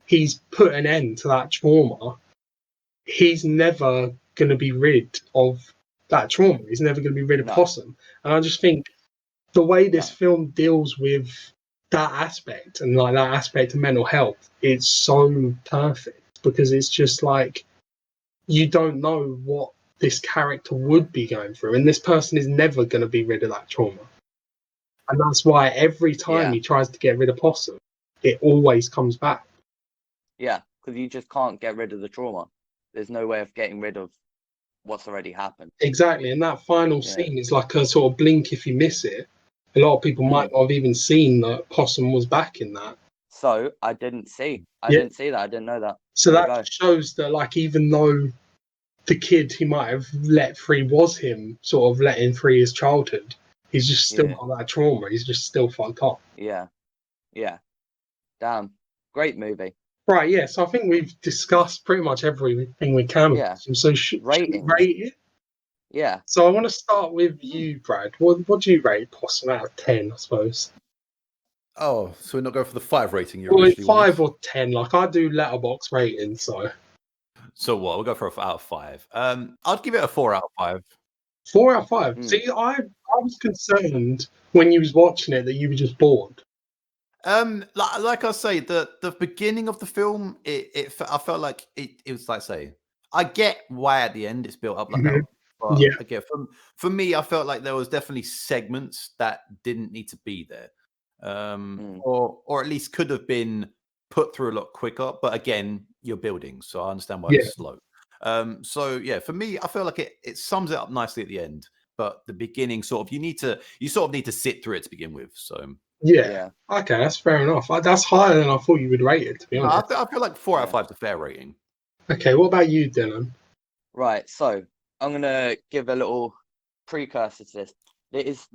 A: he's put an end to that trauma, he's never going to be rid of that trauma. He's never going to be rid of Possum. And I just think the way this film deals with that aspect and that aspect of mental health, it's so perfect because it's just like you don't know what this character would be going through, and this person is never going to be rid of that trauma. And that's why every time he tries to get rid of Possum, it always comes back.
B: Yeah, because you just can't get rid of the trauma. There's no way of getting rid of what's already happened.
A: Exactly, and that final scene is like a sort of blink if you miss it. A lot of people might not have even seen that Possum was back in that.
B: So I didn't see. I didn't see that. I didn't know that.
A: So that shows that, even though the kid he might have let free was him, sort of letting free his childhood, he's just still got that trauma. He's just still fucked up.
B: Yeah. Damn, great movie.
A: Right, yeah. So I think we've discussed pretty much everything we can.
B: Yeah.
A: So should we rate it?
B: Yeah.
A: So I want to start with you, Brad. What do you rate Possum out of 10, I suppose?
C: Oh, so we're not going for the 5 rating you
A: originally 5
C: wanted?
A: or 10. I do letterbox ratings, so.
C: So what? We'll go for out of 5. I'd give it a 4 out of 5.
A: 4 out of 5. See, I was concerned when you was watching it that you were just bored.
C: Like I say, the beginning of the film, I felt like it was like say, I get why at the end it's built up like that. But again, for me, I felt like there was definitely segments that didn't need to be there, or at least could have been put through a lot quicker. But again, you're building, so I understand why it's slow. So yeah, for me, I feel like it sums it up nicely at the end. But the beginning, sort of, you sort of need to sit through it to begin with. So
A: yeah. Okay, that's fair enough. That's higher than I thought you would rate it, to be honest.
C: I feel like 4 out of 5 is a fair rating.
A: Okay, what about you, Dillon?
B: Right, so I'm gonna give a little precursor to this.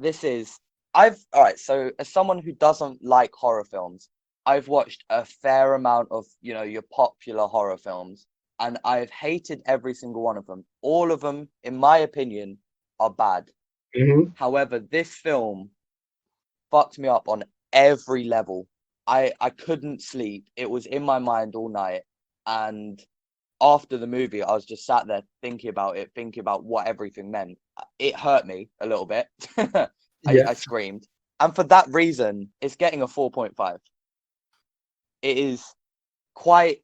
B: So as someone who doesn't like horror films, I've watched a fair amount of your popular horror films, and I've hated every single one of them. All of them, in my opinion, are bad.
A: Mm-hmm.
B: However, this film fucked me up on every level. I couldn't sleep. It was in my mind all night. And after the movie, I was just sat there thinking about it, thinking about what everything meant. It hurt me a little bit. I screamed. And for that reason, it's getting a 4.5. It is quite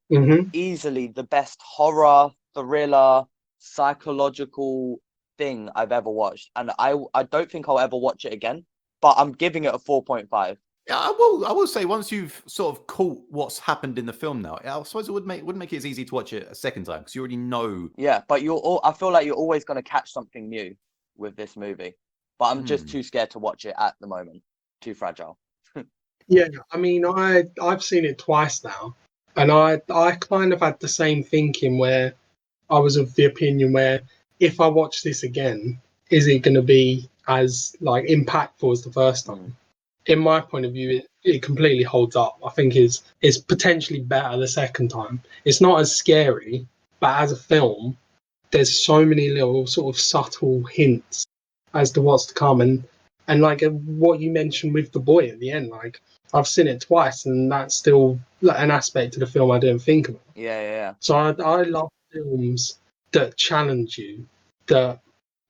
B: easily the best horror, thriller, psychological thing I've ever watched. And I don't think I'll ever watch it again, but I'm giving it a 4.5.
C: Yeah, I will say once you've sort of caught what's happened in the film now, I suppose it wouldn't make it as easy to watch it a second time because you already know.
B: Yeah, but I feel like you're always going to catch something new with this movie. But I'm just too scared to watch it at the moment. Too fragile.
A: Yeah, I mean, I've seen it twice now, and I kind of had the same thinking where I was of the opinion where if I watch this again, is it going to be as like impactful as the first time? In my point of view, it completely holds up. I think it's potentially better the second time. It's not as scary, but as a film, there's so many little sort of subtle hints as to what's to come, and like what you mentioned with the boy at the end. Like I've seen it twice, and that's still like an aspect of the film I didn't think about.
B: Yeah.
A: So I love films that challenge you, that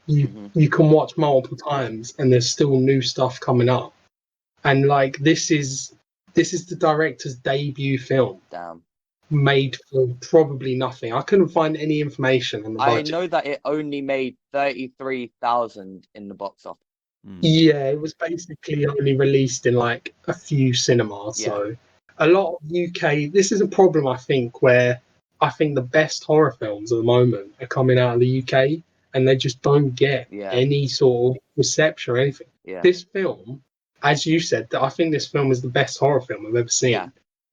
A: you can watch multiple times, and there's still new stuff coming up. And like this is the director's debut film.
B: Damn.
A: Made for probably nothing. I couldn't find any information on the budget.
B: I know that it only made 33,000 in the box office.
A: Yeah, it was basically only released in like a few cinemas.
B: Yeah.
A: So a lot of UK. This is a problem, I think, where I think the best horror films at the moment are coming out of the UK, and they just don't get any sort of reception or anything.
B: Yeah.
A: This film, as you said, that I think this film is the best horror film I've ever seen.
B: Yeah.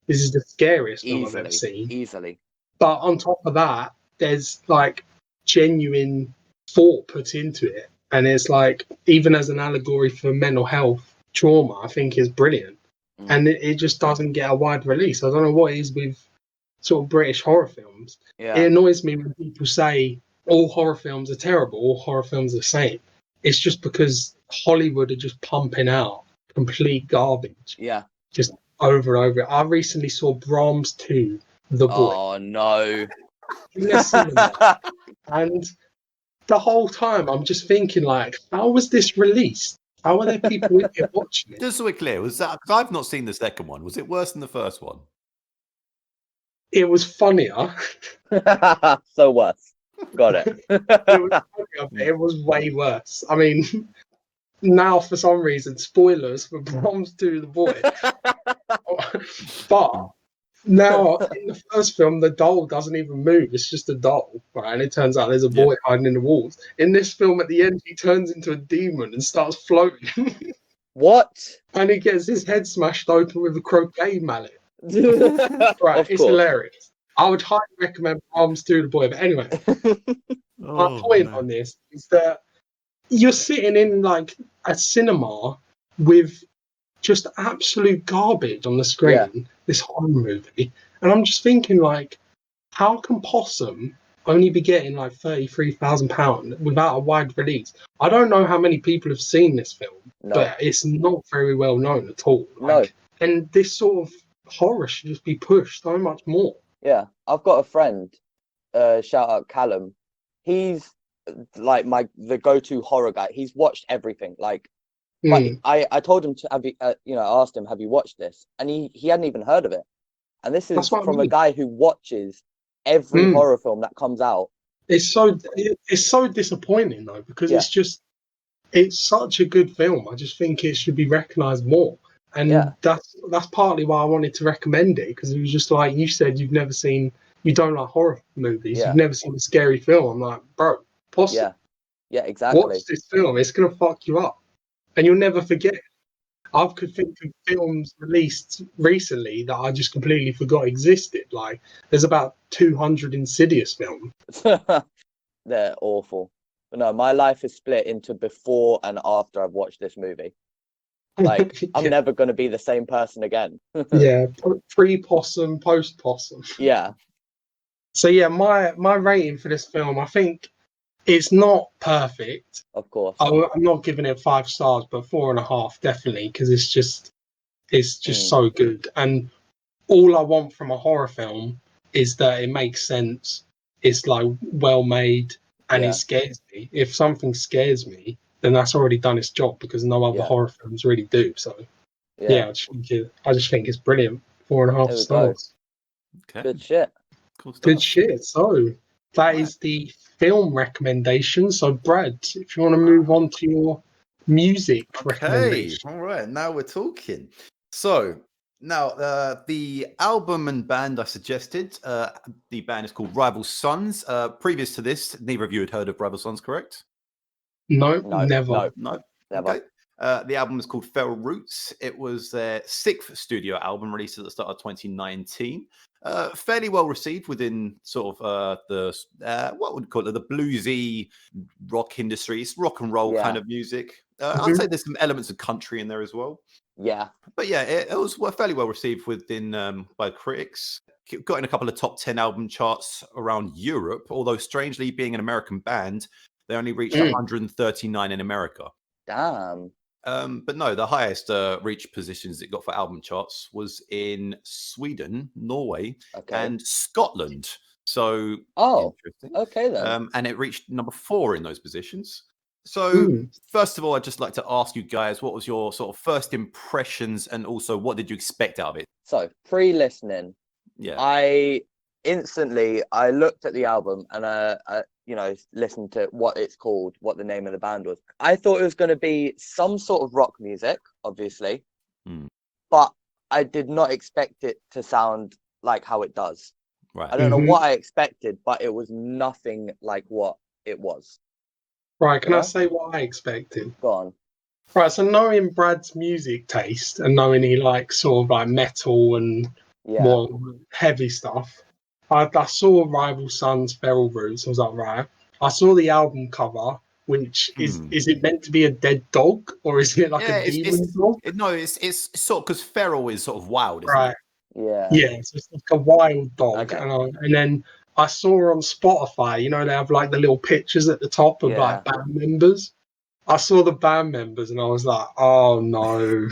A: This is the scariest film I've ever seen.
B: Easily.
A: But on top of that, there's like genuine thought put into it. And it's like, even as an allegory for mental health trauma, I think is brilliant. And it just doesn't get a wide release. I don't know what it is with sort of British horror films.
B: Yeah.
A: It annoys me when people say all horror films are terrible, all horror films are the same. It's just because Hollywood are just pumping out complete garbage.
B: Yeah.
A: Just over and over. I recently saw Brahms 2, The Boy.
B: Oh, no.
A: And the whole time I'm just thinking, like, how was this released? How are there people in here watching it?
C: Just so we're clear, was that, because I've not seen the second one, was it worse than the first one?
A: It was funnier.
B: So worse. Got it.
A: It was funnier, but it was way worse. I mean, now for some reason, spoilers for Brahms 2, The Boy. But now in the first film, the doll doesn't even move. It's just a doll, right? And it turns out there's a boy hiding in the walls. In this film, at the end, he turns into a demon and starts floating.
B: What?
A: And he gets his head smashed open with a croquet mallet. Right, it's hilarious. I would highly recommend Brahms 2, The Boy. But anyway, my point on this is that you're sitting in like a cinema with just absolute garbage on the screen, this horror movie. And I'm just thinking, like, how can Possum only be getting like £33,000 without a wide release? I don't know how many people have seen this film, but it's not very well known at all. Like, and this sort of horror should just be pushed so much more.
B: Yeah, I've got a friend, shout out Callum. He's like the go-to horror guy. He's watched everything. Like, but I told him to have you, I asked him, have you watched this? And he hadn't even heard of it. And this is from a guy who watches every horror film that comes out.
A: It's so disappointing though, because it's such a good film. I just think it should be recognised more. And that's partly why I wanted to recommend it, because it was just like you said, you don't like horror movies, you've never seen a scary film. I'm like, bro, Possum.
B: Yeah, exactly.
A: Watch this film, it's gonna fuck you up. And you'll never forget. I could think of films released recently that I just completely forgot existed. Like, there's about 200 Insidious films.
B: They're awful. But no, my life is split into before and after I've watched this movie. Like, I'm never going to be the same person again.
A: Pre-Possum, post-Possum.
B: Yeah.
A: So yeah, my rating for this film, I think it's not perfect.
B: Of course.
A: I'm not giving it 5 stars, but 4.5 definitely, because it's just so good. And all I want from a horror film is that it makes sense. It's like well made, and it scares me. If something scares me, then that's already done its job, because no other horror films really do. So I just think it's brilliant. 4.5 stars.
C: Okay.
B: Good shit.
C: Cool stuff.
A: Good shit. So that is the film recommendation. So Brad, if you want to move on to your music recommendation.
C: All right. Now we're talking. So now the album and band I suggested, the band is called Rival Sons. Previous to this, neither of you had heard of Rival Sons, correct?
A: No, never.
C: No.
B: Never.
C: Okay. The album is called Feral Roots. It was their 6th studio album, released at the start of 2019. Fairly well received within sort of the what would you call it, the bluesy rock industry. It's rock and roll kind of music. I'd say there's some elements of country in there as well.
B: Yeah.
C: But yeah, it was fairly well received within by critics. Got in a couple of top 10 album charts around Europe, although strangely, being an American band, they only reached 139 in America.
B: Damn.
C: But no, the highest reach positions it got for album charts was in Sweden, Norway, and Scotland. So, interesting.
B: Okay then.
C: And it reached number 4 in those positions. So, first of all, I'd just like to ask you guys, what was your sort of first impressions, and also what did you expect out of it?
B: So, pre-listening, I looked at the album and listened to what it's called, what the name of the band was. I thought it was going to be some sort of rock music, obviously, but I did not expect it to sound like how it does.
C: Right.
B: I don't know what I expected, but it was nothing like what it was.
A: Right, can I say what I expected?
B: Go on.
A: Right, so knowing Brad's music taste and knowing he likes sort of like metal and more heavy stuff, I saw Rival Sons, Feral Roots. I was like, right. I saw the album cover, which is it meant to be a dead dog, or is it like a demon dog?
C: No, it's sort of, because feral is sort of wild, isn't
A: right.
C: it?
A: Yeah, so it's like a wild dog. And then I saw on Spotify, they have like the little pictures at the top of like band members. I saw the band members and I was like, oh no.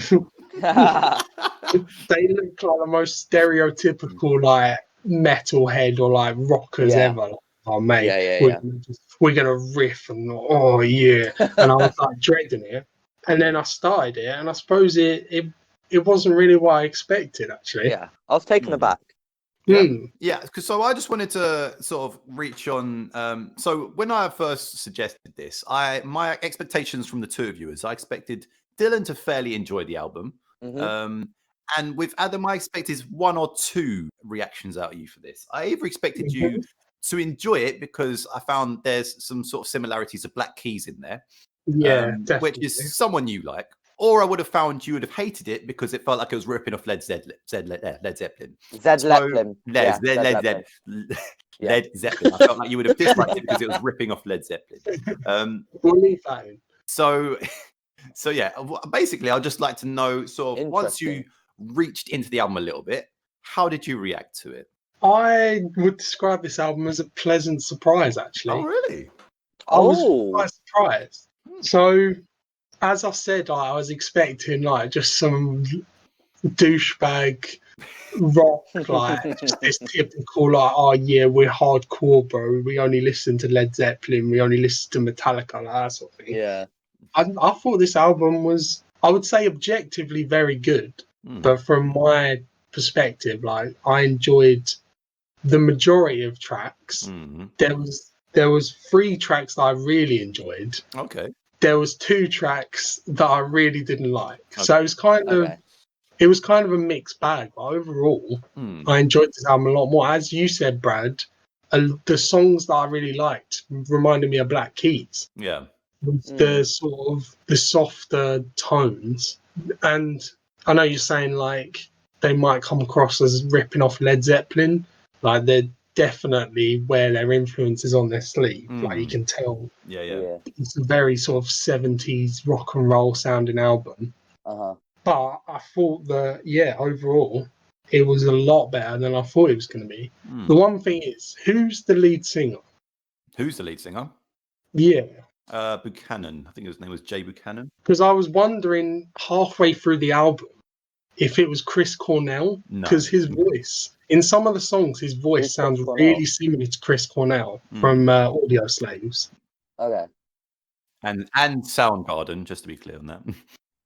A: They look like the most stereotypical like metalhead or like rockers ever. Like, oh mate, we're gonna riff and and I was like dreading it. And then I started it, and I suppose it wasn't really what I expected, actually.
B: Yeah, I was taken aback.
C: Yeah, because so I just wanted to sort of reach on. So when I first suggested this, my expectations from the two of you is I expected Dillon to fairly enjoy the album. And with Adam, I expected 1 or 2 reactions out of you for this. I either expected you to enjoy it because I found there's some sort of similarities of Black Keys in there, which is someone you like, or I would have found you would have hated it because it felt like it was ripping off Led Zeppelin.
B: Led Zeppelin.
C: Led Zeppelin. I felt like you would have disliked it because it was ripping off Led Zeppelin.
A: We'll leave that in.
C: So yeah, basically, I'd just like to know, sort of, once you reached into the album a little bit, how did you react to it?
A: I would describe this album as a pleasant surprise, actually.
C: Oh, really?
A: I was quite surprised. So, as I said, I was expecting like just some douchebag rock, like just this typical like, oh yeah, we're hardcore, bro. We only listen to Led Zeppelin. We only listen to Metallica, like that sort of thing.
B: Yeah.
A: I thought this album was, I would say, objectively very good. But from my perspective, like I enjoyed the majority of tracks. There was 3 tracks that I really enjoyed.
C: Okay.
A: There was 2 tracks that I really didn't like. Okay. So it was kind of a mixed bag. But overall, I enjoyed this album a lot more. As you said, Brad, the songs that I really liked reminded me of Black Keys.
C: Yeah.
A: The sort of the softer tones. And I know you're saying like they might come across as ripping off Led Zeppelin. Like they're definitely wear their influences on their sleeve. Like you can tell.
C: Yeah.
A: It's a very sort of 70s rock and roll sounding album. But I thought that, overall, it was a lot better than I thought it was going to be. The one thing is, who's the lead singer?
C: Who's the lead singer?
A: Yeah.
C: Buchanan. I think his name was Jay Buchanan.
A: Because I was wondering halfway through the album if it was Chris Cornell,
C: No.
A: because his voice, in some of the songs, his voice
B: Who's
A: sounds
B: Chris Cornell?
A: really similar to Chris Cornell from Audio Slaves.
B: Okay.
C: And Soundgarden, just to be clear on that.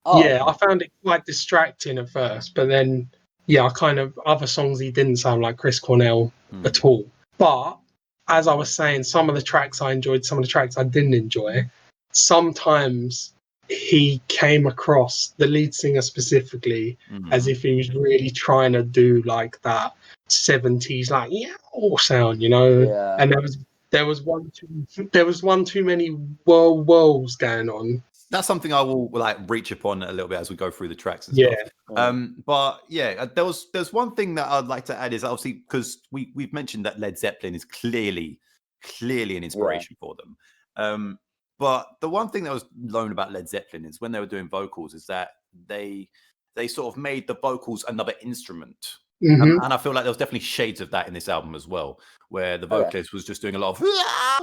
B: Oh,
A: Yeah, I found it quite distracting at first, but then, yeah, other songs he didn't sound like Chris Cornell at all. But as I was saying, some of the tracks I enjoyed, some of the tracks I didn't enjoy. Sometimes he came across, the lead singer specifically, as if he was really trying to do like that 70s like sound, you know.
B: Yeah.
A: And there was one too many whirls going on.
C: That's something I will like reach upon a little bit as we go through the tracks and
A: Yeah.
C: stuff. But yeah, there's one thing that I'd like to add is obviously because we've mentioned that Led Zeppelin is clearly an inspiration for them. But the one thing that was known about Led Zeppelin is when they were doing vocals is that they sort of made the vocals another instrument. And I feel like there was definitely shades of that in this album as well, where the vocalist was just doing a lot of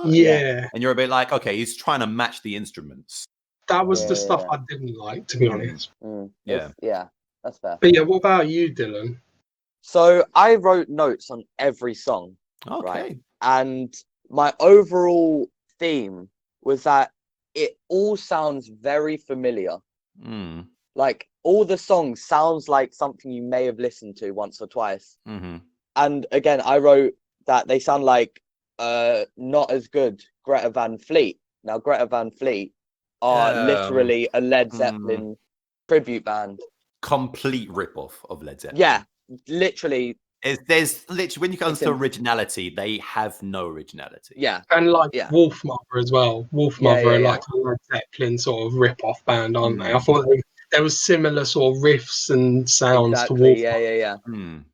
C: and you're a bit like, okay, he's trying to match the instruments.
A: That was the stuff I didn't like, to be honest.
B: Yeah, that's fair.
A: But yeah, what about you, Dylan?
B: So I wrote notes on every song, right? And my overall theme was that it all sounds very familiar. Like all the songs sounds like something you may have listened to once or twice. And again, I wrote that they sound like not as good Greta Van Fleet. Now Greta Van Fleet are literally a Led Zeppelin tribute band.
C: Complete ripoff of Led Zeppelin.
B: Yeah, literally.
C: There's literally, when you come to originality, they have no originality.
B: Yeah.
A: And like Wolf Mother as well. Wolf Mother are like a Led Zeppelin sort of rip-off band, aren't they? I thought there was similar sort of riffs and sounds to Wolf Mother.
B: Yeah.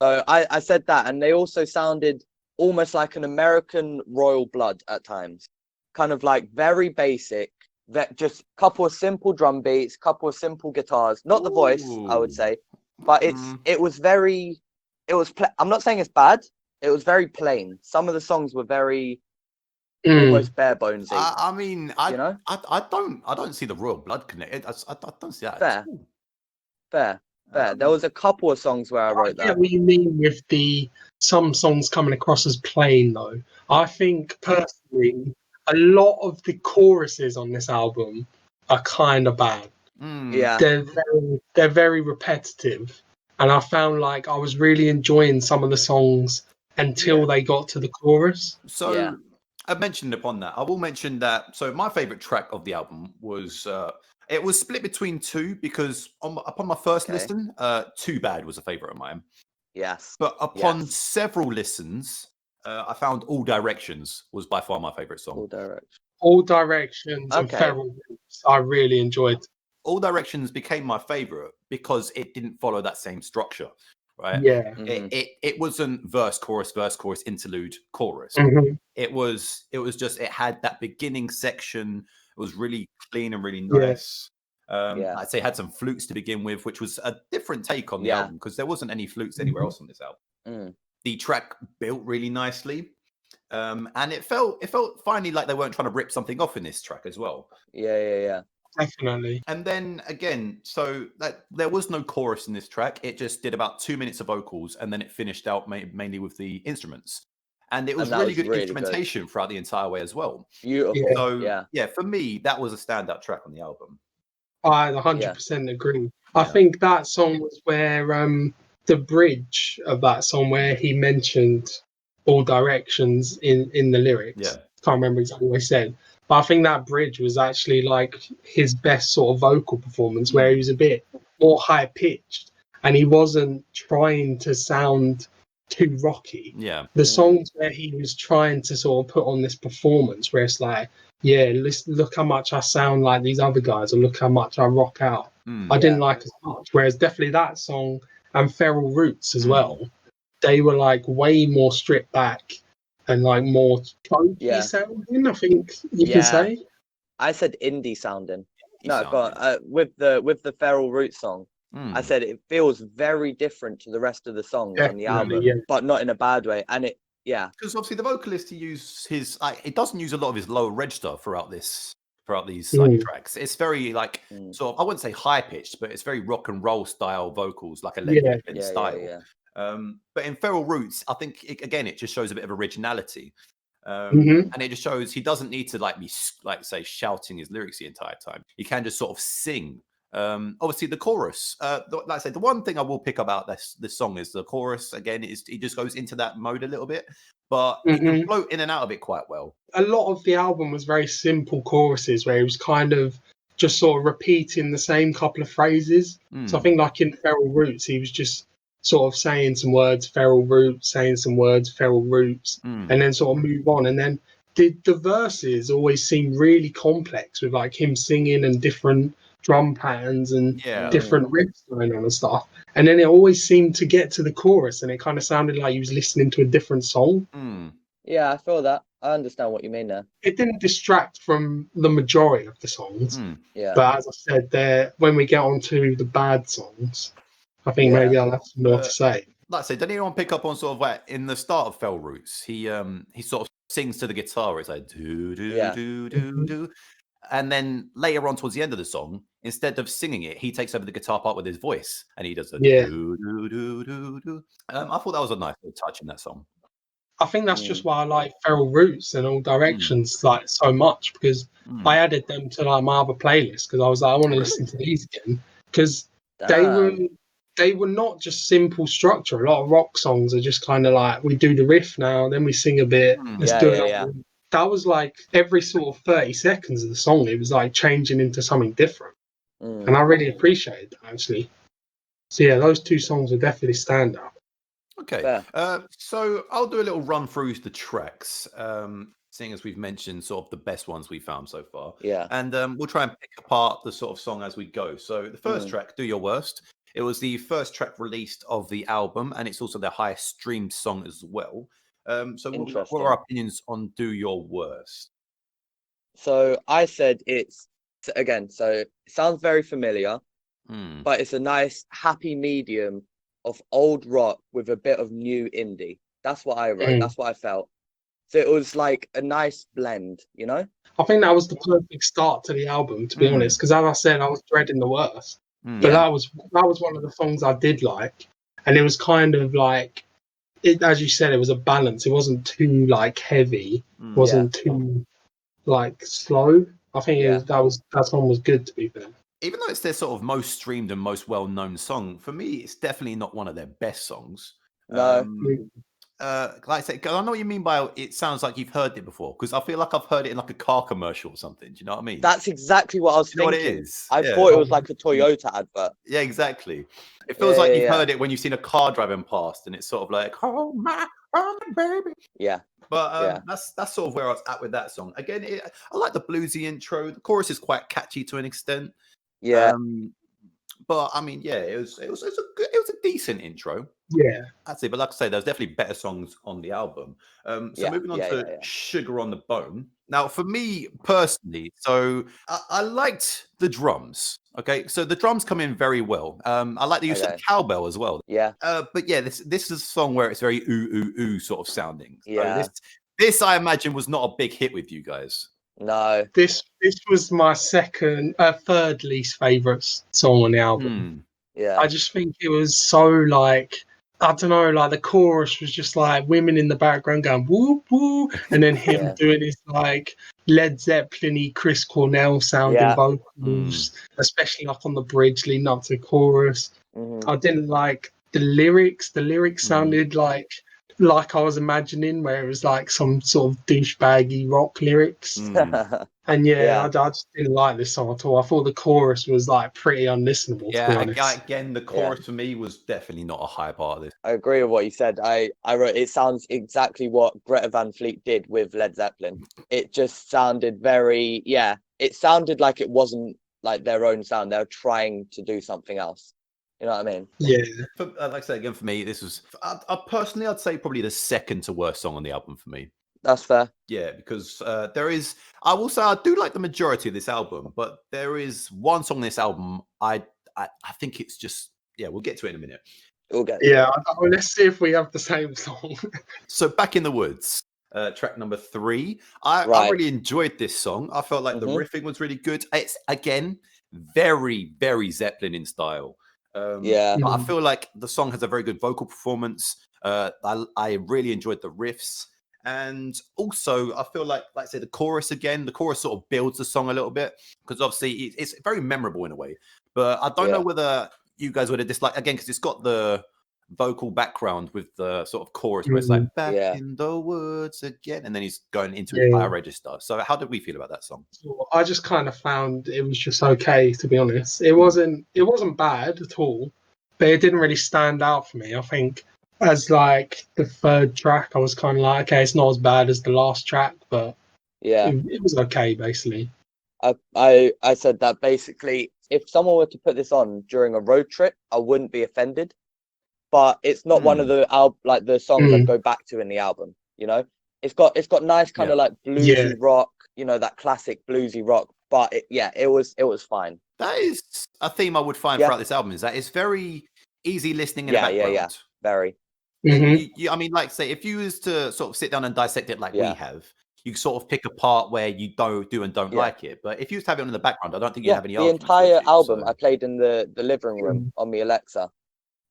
B: So I said that, and they also sounded almost like an American Royal Blood at times. Kind of like very basic, that just a couple of simple drum beats, couple of simple guitars, not the voice, I would say, but it was I'm not saying it's bad, it was very plain. Some of the songs were very almost bare bonesy.
C: I mean, I don't see the Royal Blood connected. I don't see that.
B: Fair. There was a couple of songs where I wrote that.
A: I get what you mean with some songs coming across as plain, though. I think personally, a lot of the choruses on this album are kind of bad.
B: Yeah,
A: they're very repetitive, and I found like I was really enjoying some of the songs until they got to the chorus.
C: So I mentioned upon that. I will mention that. So my favorite track of the album was it was split between two because upon my first listen, Too Bad was a favorite of mine.
B: Yes,
C: but upon several listens, I found All Directions was by far my favorite song.
A: All Directions and Feral Roots, I really enjoyed.
C: All Directions became my favorite because it didn't follow that same structure, right?
A: Yeah.
C: It wasn't verse, chorus, interlude, chorus. It was just, it had that beginning section. It was really clean and really nice. I'd say it had some flutes to begin with, which was a different take on the album because there wasn't any flutes anywhere else on this album. The track built really nicely, and it felt finally like they weren't trying to rip something off in this track as well.
B: Yeah.
A: Definitely.
C: And then again, so that there was no chorus in this track. It just did about 2 minutes of vocals, and then it finished out mainly with the instruments. And it was really good instrumentation throughout the entire way as well.
B: Beautiful.
C: So yeah, for me, that was a standout track on the album.
A: I 100% agree. I think that song was where the bridge of that song where he mentioned All Directions in the lyrics.
C: Yeah.
A: Can't remember exactly what he said. But I think that bridge was actually like his best sort of vocal performance where he was a bit more high pitched and he wasn't trying to sound too rocky.
C: Yeah.
A: The songs where he was trying to sort of put on this performance where it's like, look how much I sound like these other guys, or look how much I rock out. I didn't like as much. Whereas definitely that song and Feral Roots as well, they were like way more stripped back and like more folky sounding, I think you can say.
B: I said indie sounding. With the Feral Roots song, I said it feels very different to the rest of the songs on the album, but not in a bad way. And Yeah.
C: Because obviously the vocalist, he doesn't use a lot of his lower register throughout these tracks. It's very like sort of, I wouldn't say high pitched, but it's very rock and roll style vocals, like a Led Zeppelin style. But in Feral Roots, I think it just shows a bit of originality. And it just shows he doesn't need to like be like say shouting his lyrics the entire time. He can just sort of sing. Obviously the chorus, like I said, the one thing I will pick about this song is the chorus. Again, he just goes into that mode a little bit, but he can float in and out of it quite well.
A: A lot of the album was very simple choruses where he was kind of just sort of repeating the same couple of phrases. So I think like in Feral Roots, he was just sort of saying some words, Feral Roots, saying some words, Feral Roots, and then sort of move on. And then the verses always seem really complex with like him singing and different drum patterns and different riffs going on and stuff. And then it always seemed to get to the chorus and it kind of sounded like he was listening to a different song.
B: Yeah, I feel that. I understand what you mean there.
A: It didn't distract from the majority of the songs.
B: Yeah.
A: But as I said, when we get onto the bad songs, I think maybe I'll have some more to say.
C: Like I said, did anyone pick up on sort of like in the start of Feral Roots, he sort of sings to the guitar. It's like do do do do do. And then later on towards the end of the song, instead of singing it, he takes over the guitar part with his voice and he does a do do do do do. I thought that was a nice little touch in that song.
A: I think that's just why I like Feral Roots and All Directions like so much, because I added them to like my other playlist because I was like, I want to listen to these again because they were not just simple structure. A lot of rock songs are just kind of like we do the riff now, then we sing a bit. Let's do it. That was like every sort of 30 seconds of the song, it was like changing into something different, and I really appreciated that actually. So yeah, those two songs are definitely stand out.
C: Okay, so I'll do a little run through the tracks, seeing as we've mentioned sort of the best ones we found so far.
B: Yeah.
C: And we'll try and pick apart the sort of song as we go. So the first track, Do Your Worst, it was the first track released of the album, and it's also the highest streamed song as well. So what are our opinions on Do Your Worst?
B: So I said it's, again, so it sounds very familiar, but it's a nice happy medium of old rock with a bit of new indie. That's what I wrote. That's what I felt. So it was like a nice blend, you know?
A: I think that was the perfect start to the album, to be honest, because as I said, I was dreading the worst. But that was one of the songs I did like. And it was kind of like, as you said, it was a balance. It wasn't too like heavy, wasn't too like slow. I think that song was good, to be fair.
C: Even though it's their sort of most streamed and most well-known song, for me, it's definitely not one of their best songs.
B: No.
C: Like I said, I know what you mean by it sounds like you've heard it before, because I feel like I've heard it in like a car commercial or something. Do you know what I mean?
B: That's exactly what I was thinking.
C: What it is?
B: I thought it was like a Toyota advert.
C: Yeah, exactly. It feels like you've heard it when you've seen a car driving past, and it's sort of like, oh my baby.
B: Yeah.
C: But that's sort of where I was at with that song. Again, I like the bluesy intro. The chorus is quite catchy to an extent.
B: Yeah.
C: But I mean, it was a decent intro.
A: Yeah,
C: I'd say. But like I say, there's definitely better songs on the album. So moving on to Sugar on the Bone. Now, for me personally, so I liked the drums. Okay, so the drums come in very well. I like the use of cowbell as well.
B: Yeah.
C: But yeah, this is a song where it's very ooh ooh ooh sort of sounding. So
B: Yeah.
C: this I imagine was not a big hit with you guys.
B: No.
A: This was my third least favourite song on the album.
B: Yeah.
A: I just think it was so like, I don't know, like the chorus was just like women in the background going woo woo, and then him doing his like Led Zeppelin-y Chris Cornell sounding vocals, especially like on the bridge leading up to the chorus. I didn't like the lyrics. The lyrics sounded like I was imagining, where it was like some sort of douchebaggy rock lyrics. And I just didn't like this song at all. I thought the chorus was like pretty unlistenable.
C: Yeah,
A: to be honest.
C: again, the chorus for me was definitely not a high part of this.
B: I agree with what you said. I wrote, it sounds exactly what Greta Van Fleet did with Led Zeppelin. It just sounded very, it sounded like it wasn't like their own sound. They were trying to do something else. You know what I mean?
A: Yeah.
C: Like I said, again, for me, this was, personally, I'd say probably the second to worst song on the album for me.
B: That's fair.
C: Yeah, because there is, I will say I do like the majority of this album, but there is one song on this album, I think it's just, we'll get to it in a minute.
B: We'll get.
A: Yeah, let's see if we have the same song.
C: So Back in the Woods, track number 3. I really enjoyed this song. I felt like the riffing was really good. It's, again, very, very Zeppelin in style. But I feel like the song has a very good vocal performance. I really enjoyed the riffs. And also, I feel like I say, the chorus sort of builds the song a little bit, because obviously it's very memorable in a way. But I don't know whether you guys would have disliked, again, because it's got the vocal background with the sort of chorus where it's like, back in the woods again, and then he's going into his higher register. So how did we feel about that song?
A: I just kind of found it was just okay, to be honest. It wasn't bad at all, but it didn't really stand out for me. I think as like the third track, I was kind of like, okay, it's not as bad as the last track, but it was okay basically.
B: I said that basically, if someone were to put this on during a road trip, I wouldn't be offended. But it's not one of the the songs I'd go back to in the album. You know, it's got nice kind of like bluesy rock. You know, that classic bluesy rock. But it was fine.
C: That is a theme I would find throughout this album, is that it's very easy listening in the background.
B: Yeah, very.
C: I mean, like, say, if you was to sort of sit down and dissect it like we have, you sort of pick a part where you don't like it. But if you was to have it on in the background, I don't think you have any
B: the
C: arguments
B: entire
C: with you,
B: album I played in the living room on my Alexa.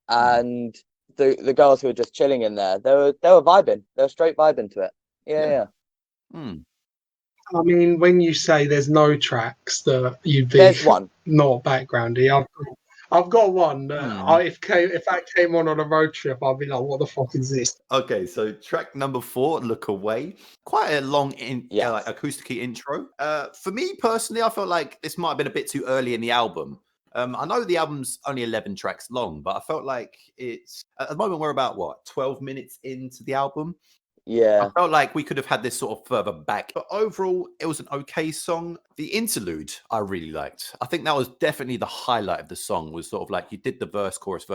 B: And the girls who were just chilling in there, they were vibing. They were straight vibing to it. Yeah.
A: I mean, when you say there's no tracks that you'd be
B: there's one
A: not backgroundy, I've got one. If that came on a road trip, I'd be like, what the fuck is this?
C: Okay, so track number 4, Look Away. Quite a long like acoustic intro. For me personally, I felt like this might have been a bit too early in the album. I know the album's only 11 tracks long, but I felt like it's, at the moment, we're about 12 minutes into the album.
B: Yeah.
C: I felt like we could have had this sort of further back. But overall, it was an okay song. The interlude I really liked. I think that was definitely the highlight of the song, was sort of like you did the verse, chorus,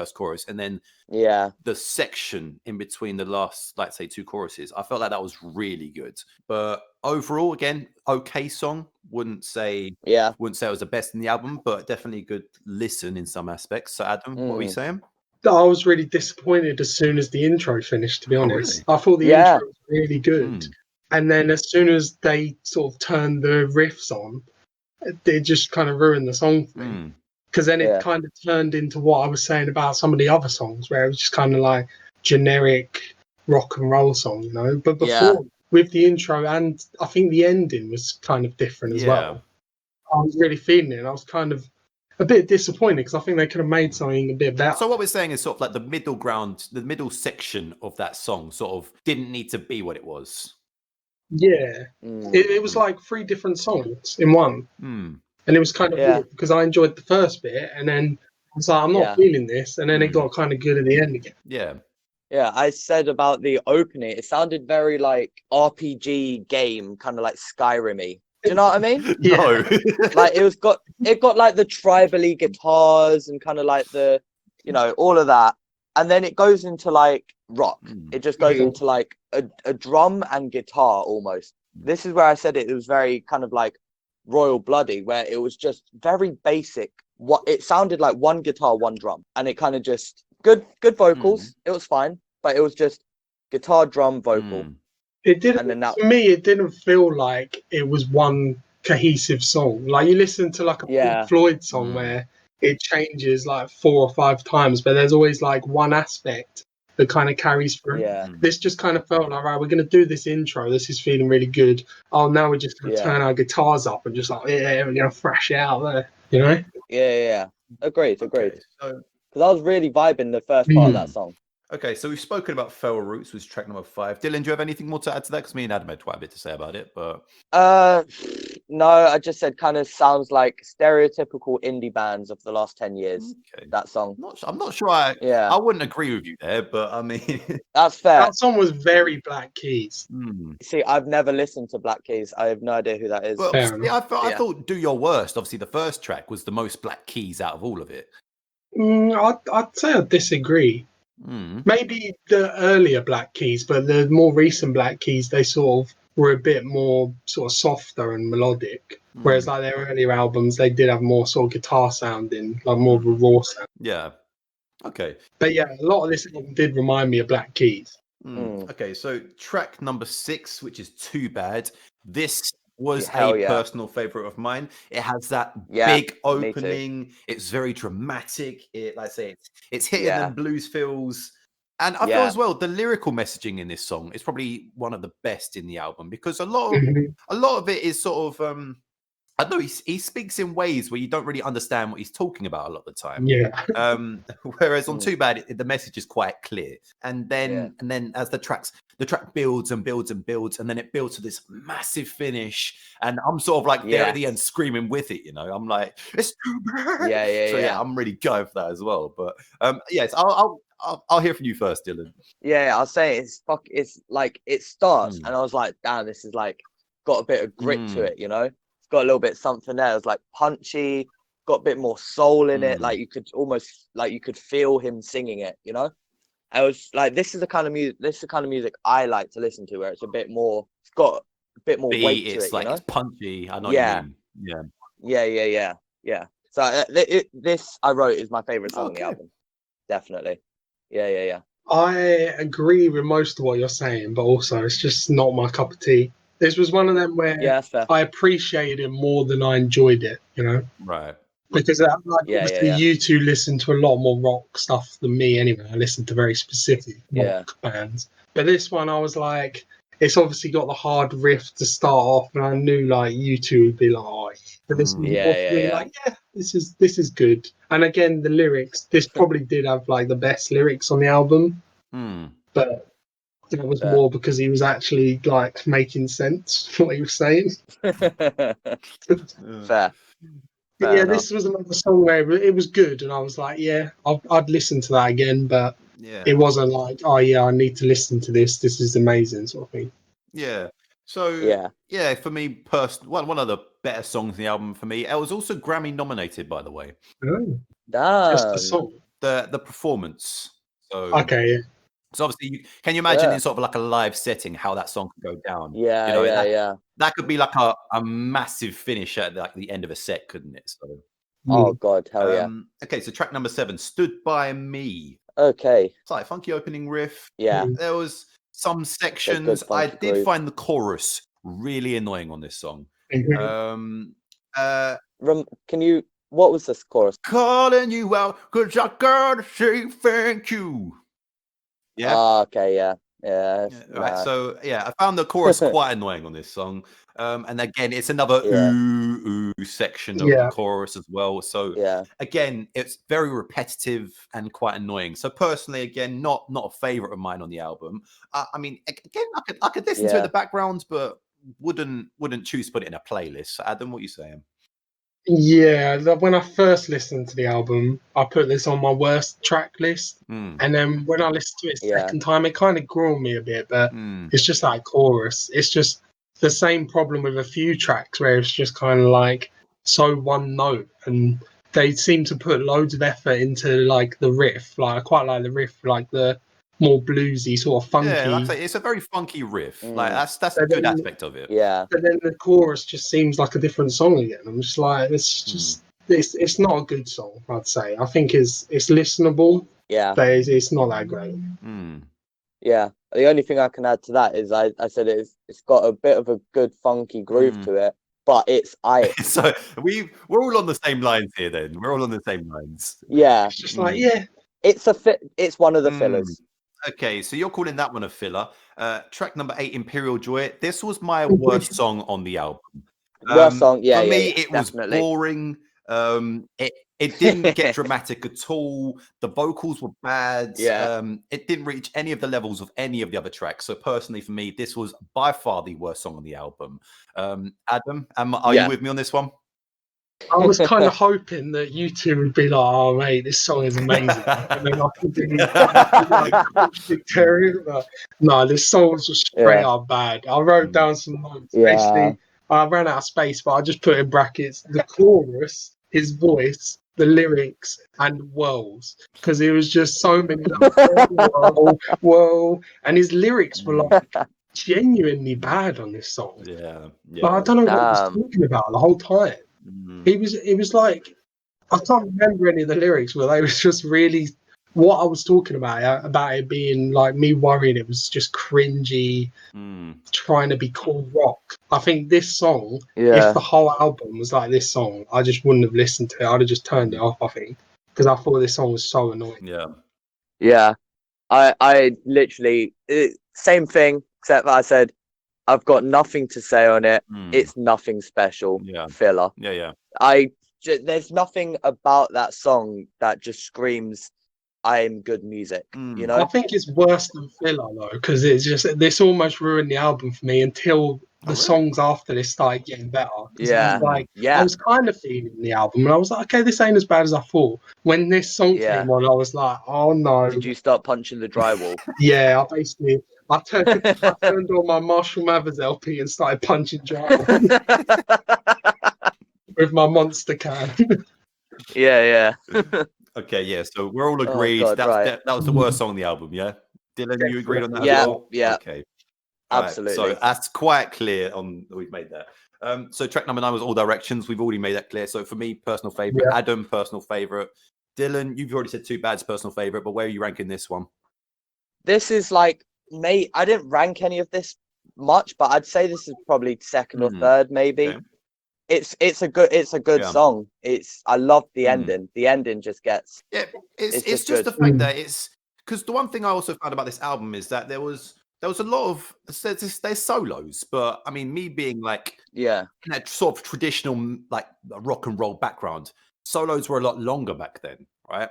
C: and then the section in between the last, like, say, 2 choruses. I felt like that was really good. But overall, again, okay song. Wouldn't say it was the best in the album, but definitely a good listen in some aspects. So Adam, what were you saying?
A: I was really disappointed as soon as the intro finished, to be honest.
C: Really?
A: I thought the intro was really good. And then as soon as they sort of turned the riffs on, it just kind of ruined the song for me. Because then it kind of turned into what I was saying about some of the other songs, where it was just kind of like generic rock and roll song, you know? But before, with the intro, and I think the ending was kind of different as well. I was really feeling it. And I was kind of a bit disappointed, because I think they could have made something a bit better.
C: So what we're saying is sort of like the middle section of that song sort of didn't need to be what it was.
A: Yeah. It was like 3 different songs in one. And it was kind of weird, because I enjoyed the first bit, and then I was like, I'm not feeling this, and then it got kind of good at the end again.
B: Yeah, I said about the opening, it sounded very like RPG game, kind of like Skyrim-y. Do you know what I mean?
C: No.
B: Like it got like the tribally guitars and kind of like the, you know, all of that. And then it goes into like rock. It just goes into like a drum and guitar almost. This is where I said it was very kind of like Royal Bloody, where it was just very basic. What it sounded like, one guitar, one drum, and it kind of just good vocals. It was fine, but it was just guitar, drum, vocal.
A: It didn't, for me, it didn't feel like it was one cohesive song. Like, you listen to like a Pink Floyd song where it changes like 4 or 5 times, but there's always like one aspect that kind of carries through. This just kind of felt like, right, we're going to do this intro. This is feeling really good. Oh, now we're just going to turn our guitars up and just like, we're going to thrash it out there, you know?
B: Yeah. Agreed. Because I was really vibing the first part of that song.
C: Okay, so we've spoken about Feral Roots, which is track number 5. Dylan, do you have anything more to add to that? Because me and Adam had quite a bit to say about it, but...
B: No, I just said kind of sounds like stereotypical indie bands of the last 10 years, that song.
C: I'm not sure I wouldn't agree with you there, but I mean...
B: That's fair.
A: That song was very Black Keys.
B: See, I've never listened to Black Keys. I have no idea who that is.
C: Well, I thought Do Your Worst, obviously the first track, was the most Black Keys out of all of it.
A: I'd say I disagree. Maybe the earlier Black Keys, but the more recent Black Keys, they sort of were a bit more sort of softer and melodic. Whereas like their earlier albums, they did have more sort of guitar sounding, like more of a raw sound.
C: Yeah. Okay.
A: But yeah, a lot of this album did remind me of Black Keys.
C: Okay, so track number 6, which is Too Bad. This was
B: Hell
C: a
B: yeah.
C: personal favorite of mine. It has that
B: Yeah,
C: big
B: me too.
C: opening. It's very dramatic. It, like I say, it's hitting
B: Yeah.
C: them blues feels. And I feel
B: Yeah.
C: as well the lyrical messaging in this song is probably one of the best in the album, because a lot
A: Mhm.
C: of it is sort of I know he speaks in ways where you don't really understand what he's talking about a lot of the time.
A: Yeah.
C: Whereas on
B: Mm.
C: Too Bad, the message is quite clear. And then as the track builds and builds and builds, and then it builds to this massive finish. And I'm sort of like there at the end
B: Yes.
C: screaming with it, you know. I'm like, it's too bad.
B: Yeah, yeah,
C: So yeah,
B: yeah.
C: I'm really going for that as well. But yes, I'll hear from you first, Dylan.
B: Yeah, I'll say it's like it starts
C: Mm.
B: and I was like, damn, this is like got a bit of grit to
C: Mm.
B: it, you know? It's got a little bit something there. It's like punchy, got a bit more soul in it.
C: Mm.
B: Like you could almost like you could feel him singing it, you know? I was like, this is the kind of music I like to listen to, where it's a bit more, it's got a bit more weight to
C: It's
B: it,
C: like
B: you know?
C: it's punchy. I know
B: Yeah.
C: what you mean.
B: Yeah. So this I wrote is my favorite song on the
C: Okay.
B: album. Definitely. Yeah.
A: I agree with most of what you're saying, but also it's just not my cup of tea. This was one of them where
B: Yeah, that's fair.
A: I appreciated it more than I enjoyed it, you know?
C: Right.
A: Because obviously
B: Yeah.
A: you two listen to a lot more rock stuff than me anyway. I listen to very specific
B: Yeah.
A: rock bands. But this one I was like, it's obviously got the hard riff to start off, and I knew like you two would be like, oh, but this is more
B: Yeah.
A: like, yeah, this is good. And again, the lyrics, this probably did have like the best lyrics on the album,
C: Mm.
A: but that was
B: Fair.
A: more because he was actually like making sense what he was saying.
B: Fair.
A: But
B: Fair
A: yeah,
B: enough.
A: this was another song where it was good, and I was like, yeah, I'd listen to that again, but
C: Yeah.
A: it wasn't like, oh yeah, I need to listen to this. This is amazing, sort of thing.
C: Yeah. So
B: Yeah.
C: for me, one of the better songs in the album for me. It was also Grammy nominated, by the way.
A: Oh, just the
B: Damn.
A: song.
C: The performance. So
A: Okay, yeah.
C: So obviously, can you imagine
B: Yeah.
C: in sort of like a live setting how that song could go down?
B: Yeah,
C: You know,
B: yeah.
C: that could be like a massive finish at like the end of a set, couldn't it? So
B: Oh god, hell yeah.
C: okay, so track number 7, Stood By Me.
B: Okay.
C: It's like a funky opening riff.
B: Yeah.
C: There was some sections. I
B: funky
C: did
B: groove.
C: find the chorus really annoying on this song.
A: Mhm.
B: Can you what was this chorus?
C: Calling you out because I gotta say thank you. Yeah.
B: Oh, okay, yeah. Yeah.
C: Right. So I found the chorus quite annoying on this song. And again, it's another ooh section of the
A: Yeah.
C: chorus as well. So
B: Yeah.
C: again, it's very repetitive and quite annoying. So personally, again, not a favorite of mine on the album. I mean, again, I could listen to it in the background, but wouldn't choose to put it in a playlist. So Adam, what are you saying?
A: Yeah, when I first listened to the album, I put this on my worst track list. And then when I listened to it second time, it kind of grew on me a bit, but it's just like chorus. It's just the same problem with a few tracks where it's just kind of like so one note, and they seem to put loads of effort into like the riff. Like I quite like the riff, like the more bluesy sort of funky.
C: Yeah, like I say, it's a very funky riff. Like that's a good aspect of it.
B: Yeah.
A: But then the chorus just seems like a different song again. I'm just like, it's not a good song, I'd say. I think it's listenable.
B: Yeah.
A: But it's not that great.
B: Yeah. The only thing I can add to that is I said it's got a bit of a good funky groove to it, but it's
C: So we're all on the same lines here. Then we're all on the same lines.
B: Yeah.
A: It's just like
B: It's one of the fillers.
C: Okay, so you're calling that one a filler. Track number 8, Imperial Joy. This was my worst song on the album.
B: Worst song, yeah.
C: For me,
B: yeah,
C: it was
B: definitely.
C: boring. It didn't get dramatic at all. The vocals were bad.
B: Yeah.
C: It didn't reach any of the levels of any of the other tracks. So personally, for me, this was by far the worst song on the album. Adam, are you with me on this one?
A: I was kind of hoping that you two would be like, "Oh, mate, this song is amazing," and then I could be like, no, this song was just straight up bad. I wrote down some notes. Basically, I ran out of space, but I just put in brackets the chorus, his voice, the lyrics, and whirls, because it was just so many whoa, and his lyrics were like genuinely bad on this song.
C: Yeah.
A: But I don't know what he was talking about the whole time. It was like, I can't remember any of the lyrics, but they was just really what I was talking about it being like me worrying it was just cringy, trying to be cool rock. I think this song, if the whole album was like this song, I just wouldn't have listened to it. I'd have just turned it off, I think, because I thought this song was so annoying.
B: Yeah. I literally, same thing, except that I said, I've got nothing to say on it. It's nothing special. Filler. There's nothing about that song that just screams, I'm good music. You know?
A: I think it's worse than filler though, because it's just this almost ruined the album for me until the songs after this started getting better.
B: Yeah.
A: I was kind of feeling the album, and I was like, okay, this ain't as bad as I thought. When this song came on, I was like, oh no.
B: Did you start punching the drywall?
A: Yeah, I turned on my Marshall Mathers LP and started punching drywall with my monster can.
B: Yeah.
C: Okay, yeah. So we're all agreed that was the worst song on the album. Yeah, Dillon, you agreed on that as well?
B: Yeah.
C: Okay.
B: Absolutely.
C: Right, so that's quite clear. We've made that. So track number 9 was All Directions. We've already made that clear. So for me, personal favorite.
A: Yeah.
C: Adam, personal favorite. Dillon, you've already said Too Bad's personal favorite, but where are you ranking this one?
B: This is like, mate, I didn't rank any of this much, but I'd say this is probably second or third, maybe.
C: Okay.
B: It's a good song. I love the ending. The ending just gets
C: it's just the fact that it's because the one thing I also found about this album is that there was a lot of there's solos, but I mean, me being like in that sort of traditional like rock and roll background, solos were a lot longer back then, right?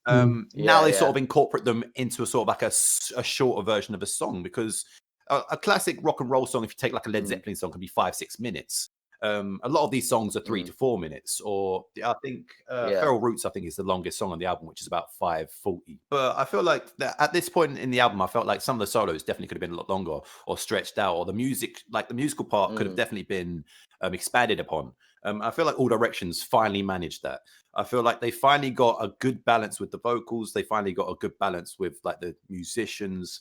C: Now they sort of incorporate them into a sort of like a shorter version of a song, because a classic rock and roll song, if you take like a Led Zeppelin song, can be 5-6 minutes. A lot of these songs are 3 to 4 minutes, or I think Feral Roots, I think, is the longest song on the album, which is about 5:40. But I feel like that at this point in the album, I felt like some of the solos definitely could have been a lot longer or stretched out, or the musical part could have definitely been expanded upon. I feel like All Directions finally managed that. I feel like they finally got a good balance with the vocals. They finally got a good balance with like the musicians.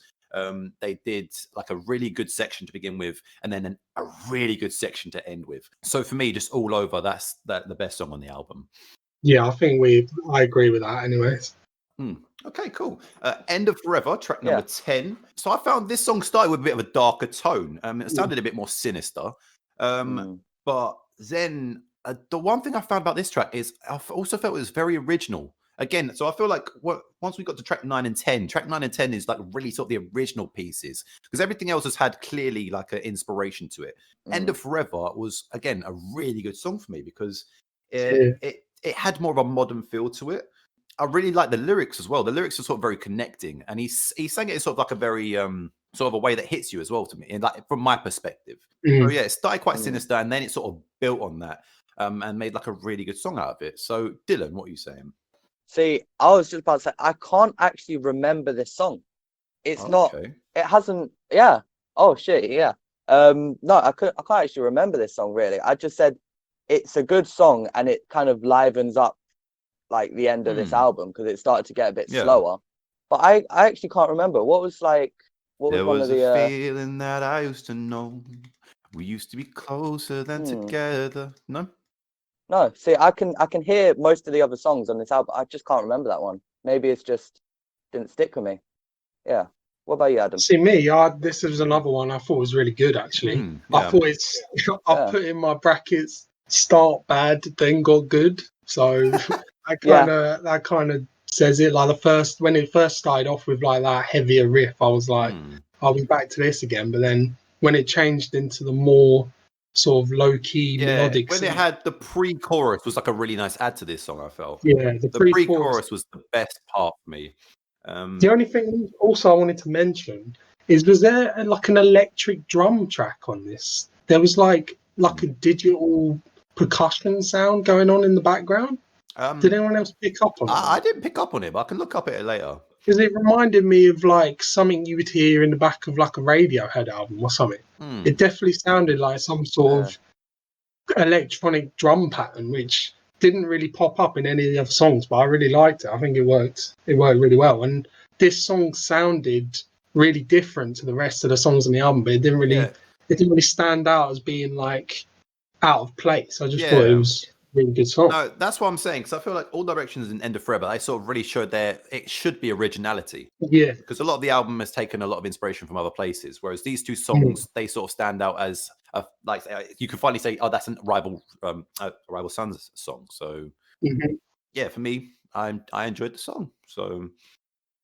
C: They did like a really good section to begin with, and then a really good section to end with. So for me, just all over, that's the best song on the album.
A: Yeah, I think I agree with that anyways.
C: Okay, cool. End of Forever, track number 10. So I found this song started with a bit of a darker tone. It sounded a bit more sinister. But then the one thing I found about this track is I also felt it was very original. Again, so I feel like once we got to track 9 and 10, track 9 and 10 is like really sort of the original pieces, because everything else has had clearly like an inspiration to it. End of Forever was, again, a really good song for me because it had more of a modern feel to it. I really like the lyrics as well. The lyrics are sort of very connecting, and he sang it in sort of like a very sort of a way that hits you as well to me, and like from my perspective. So yeah, it started quite sinister, and then it sort of built on that and made like a really good song out of it. So Dillon, what are you saying?
B: See, I was just about to say, I can't actually remember this song. It's not, it hasn't, Oh shit, yeah. No, I can't actually remember this song really. I just said it's a good song and it kind of livens up like the end of this album because it started to get a bit slower. But I actually can't remember. What was one of the...
C: a feeling that I used to know. We used to be closer than together.
B: No, see, I can hear most of the other songs on this album. I just can't remember that one. Maybe it's just didn't stick with me. Yeah. What about you, Adam?
A: See, me, this was another one I thought was really good, actually. I thought I put in my brackets, start bad, then got good. So that kind of says it. Like when it first started off with like that heavier riff, I was like, I'll be back to this again. But then when it changed into the more sort of low-key melodic
C: when it had the pre-chorus was like a really nice add to this song, I felt.
A: Yeah, the
C: pre-chorus was the best part for me.
A: The only thing also I wanted to mention is, was there like an electric drum track on this? There was like a digital percussion sound going on in the background. Did anyone else pick up on that?
C: I didn't pick up on it, but I can look up at it later.
A: Because it reminded me of like something you would hear in the back of like a Radiohead album or something. It definitely sounded like some sort of electronic drum pattern, which didn't really pop up in any of the other songs, but I really liked it. I think it worked really well. And this song sounded really different to the rest of the songs on the album, but it didn't really stand out as being like out of place. I just thought it was really good song.
C: No, that's what I'm saying. Because I feel like All Directions and End of Forever, they sort of really showed it should be originality.
A: Yeah.
C: Because a lot of the album has taken a lot of inspiration from other places, whereas these two songs, they sort of stand out as like you can finally say, oh, that's a rival Sons song. So yeah, for me, I enjoyed the song. So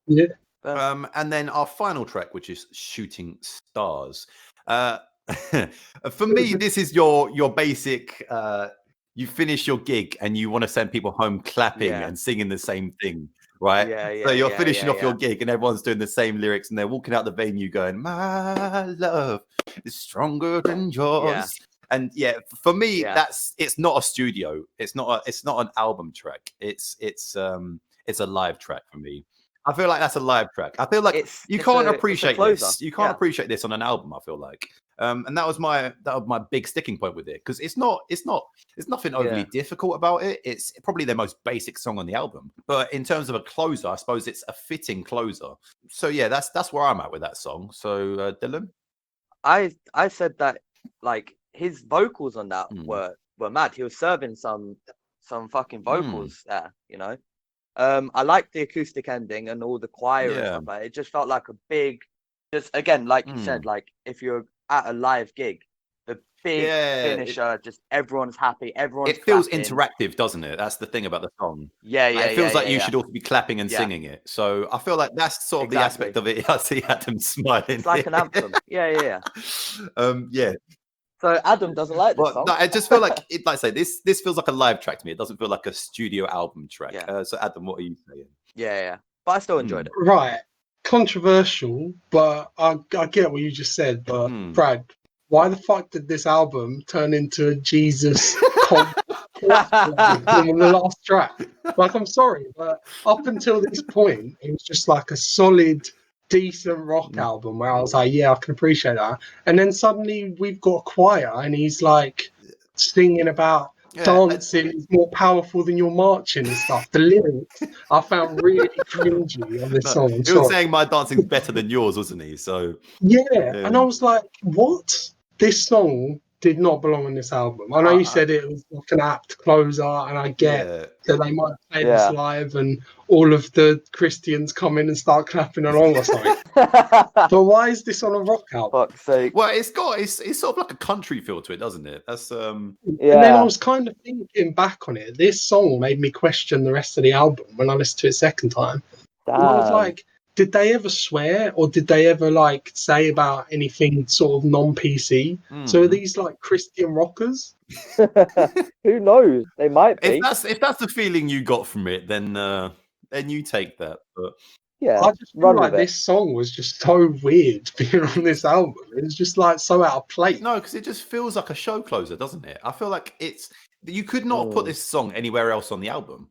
A: yeah.
C: And then our final track, which is Shooting Stars. For me, this is your basic. You finish your gig and you want to send people home clapping and singing the same thing, right? So you're finishing off your gig and everyone's doing the same lyrics and they're walking out the venue going, "My love is stronger than yours." And for me, it's not a studio. It's not an album track. It's a live track for me. I feel like that's a live track. I feel like you can't appreciate this. You can't appreciate this on an album. I feel like, and that was my big sticking point with it because it's nothing overly difficult about it. It's probably their most basic song on the album. But in terms of a closer, I suppose it's a fitting closer. So yeah, that's where I'm at with that song. So Dillon,
B: I said that like his vocals on that were mad. He was serving some fucking vocals there, you know. I liked the acoustic ending and all the choir and stuff like that. It just felt like a big, just again, like you said, like if you're at a live gig, the big finisher, just everyone's happy, everyone's
C: it feels
B: clapping.
C: Interactive, doesn't it? That's the thing about the song.
B: It
C: feels like you should also be clapping and singing it. So I feel like that's sort of the aspect of it. I see Adam smiling.
B: It's like an anthem. Yeah.
C: Yeah.
B: So Adam doesn't like this song.
C: No, I just feel like like I say, this feels like a live track to me. It doesn't feel like a studio album track. So Adam, what are you saying?
B: Yeah. But I still enjoyed it.
A: Right. Controversial, but I get what you just said. But Brad, why the fuck did this album turn into a Jesus on the last track? Like, I'm sorry, but up until this point, it was just like a solid, decent rock album where I was like, yeah, I can appreciate that. And then suddenly we've got a choir and he's like singing about dancing is more powerful than your marching and stuff. The lyrics I found really cringy on this song.
C: He was saying my dancing's better than yours, wasn't he? So
A: and I was like, what? This song did not belong on this album. I know you said it was like an apt closer, and I get that they might play this live and all of the Christians come in and start clapping along or something. But why is this on a rock album?
B: Fuck's sake.
C: Well, it's sort of like a country feel to it, doesn't it? That's
A: And then I was kind of thinking back on it. This song made me question the rest of the album when I listened to it second time. And I was like, did they ever swear or did they ever like say about anything sort of non-PC? So are these like Christian rockers?
B: Who knows? They might be.
C: If that's the feeling you got from it, then you take that. But
A: I just feel like this song was just so weird being on this album. It was just like so out of place.
C: No, because it just feels like a show closer, doesn't it? I feel like you could not put this song anywhere else on the album.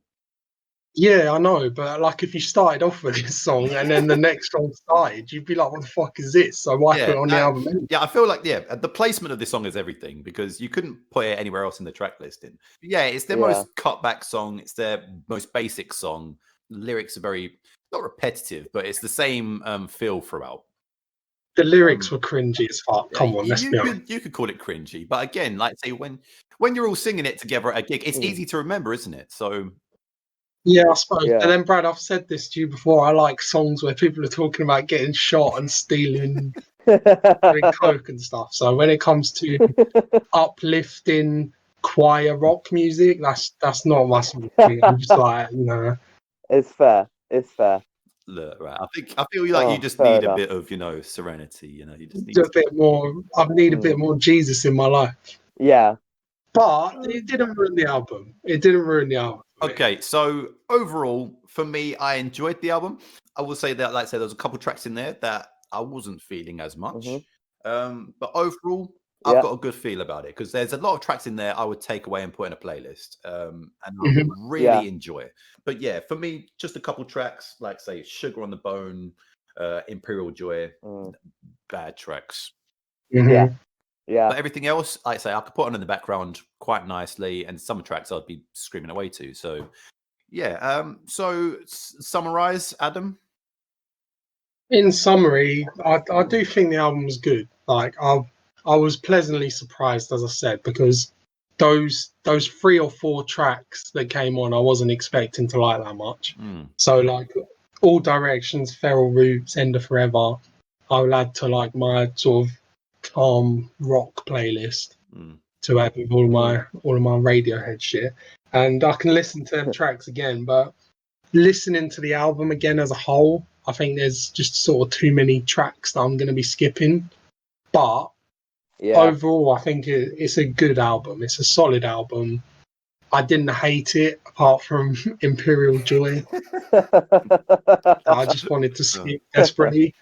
A: Yeah, I know, but like if you started off with this song and then the next song started, you'd be like, "What the fuck is this?" So why put it on the album? Anyway?
C: Yeah, I feel like the placement of this song is everything because you couldn't put it anywhere else in the track listing. Yeah, it's their most cut back song. It's their most basic song. The lyrics are very not repetitive, but it's the same feel throughout.
A: The lyrics were cringy as fuck. Come on, let's be honest.
C: You could call it cringy, but again, like say when you're all singing it together at a gig, it's easy to remember, isn't it? So.
A: Yeah, I suppose. Yeah. And then, Brad, I've said this to you before. I like songs where people are talking about getting shot and stealing coke and stuff. So when it comes to uplifting choir rock music, that's not my sort of thing. I'm just like,
B: It's fair. It's fair.
C: Look, right. I feel like you just need a bit of, serenity. You just need
A: a bit more. I need a bit more Jesus in my life.
B: Yeah.
A: But it didn't ruin the album.
C: Okay, so overall, for me, I enjoyed the album. I will say that, like I said, there's a couple tracks in there that I wasn't feeling as much. But overall, I've got a good feel about it because there's a lot of tracks in there I would take away and put in a playlist. And I would really enjoy it. But yeah, for me, just a couple tracks, like say Sugar on the Bone, Imperial Joy, bad tracks.
B: Yeah.
C: But everything else, like I say, I could put on in the background quite nicely, and some tracks I'd be screaming away to. So, yeah. So, summarize, Adam.
A: In summary, I do think the album was good. Like I was pleasantly surprised, as I said, because those 3 or 4 tracks that came on, I wasn't expecting to like that much. So like All Directions, Feral Roots, End of Forever, I'll add to like my sort of calm rock playlist to add with all of my Radiohead shit, and I can listen to them tracks again. But listening to the album again as a whole, I think there's just sort of too many tracks that I'm going to be skipping. But overall, I think it's a good album. It's a solid album. I didn't hate it, apart from Imperial Joy. I just wanted to skip desperately.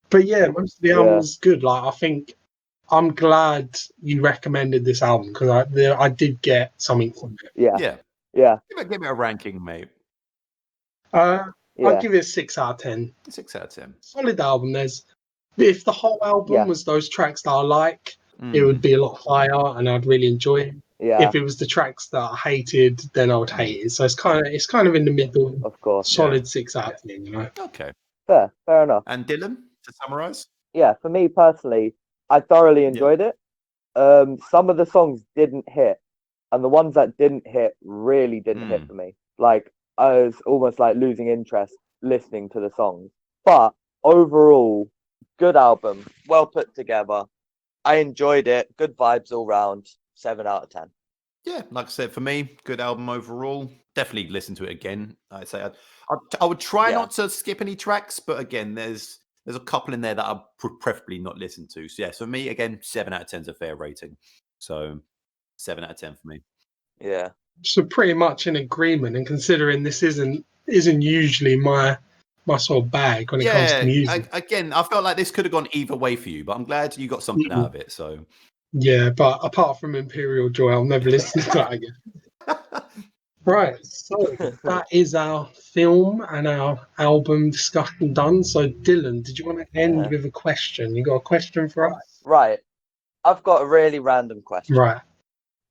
A: But yeah, most of the album was good. Like, I think I'm glad you recommended this album because I did get something from it.
B: Yeah.
C: Give me a ranking, mate.
A: I'll give it a 6 out of 10.
C: 6 out of 10.
A: Solid album. If the whole album was those tracks that I like, it would be a lot higher and I'd really enjoy it. If it was the tracks that I hated, then I would hate it. So it's kind of in the middle.
B: Of course.
A: Solid 6 out of 10, you know.
C: Okay.
B: Fair enough.
C: And Dylan, to summarise?
B: Yeah, for me personally, I thoroughly enjoyed it. Some of the songs didn't hit, and the ones that didn't hit really didn't hit for me. Like, I was almost like losing interest listening to the songs. But overall, good album, well put together. I enjoyed it. Good vibes all round. 7 out of 10.
C: Yeah, like I said, for me, good album overall. Definitely listen to it again. I'd say I would try not to skip any tracks, but again, there's a couple in there that I preferably not listen to. So yeah, so for me, again, 7 out of 10 is a fair rating. So 7 out of 10 for me.
B: Yeah.
A: So pretty much in agreement, and considering this isn't usually my sort of bag when it comes to music.
C: Again, I felt like this could have gone either way for you, but I'm glad you got something out of it. So
A: yeah, but apart from Imperial Joy, I'll never listen to that again. Right, so that is our film and our album discussion done. So Dylan, did you want to end with a question? You got a question for us?
B: Right. I've got a really random question.
A: Right.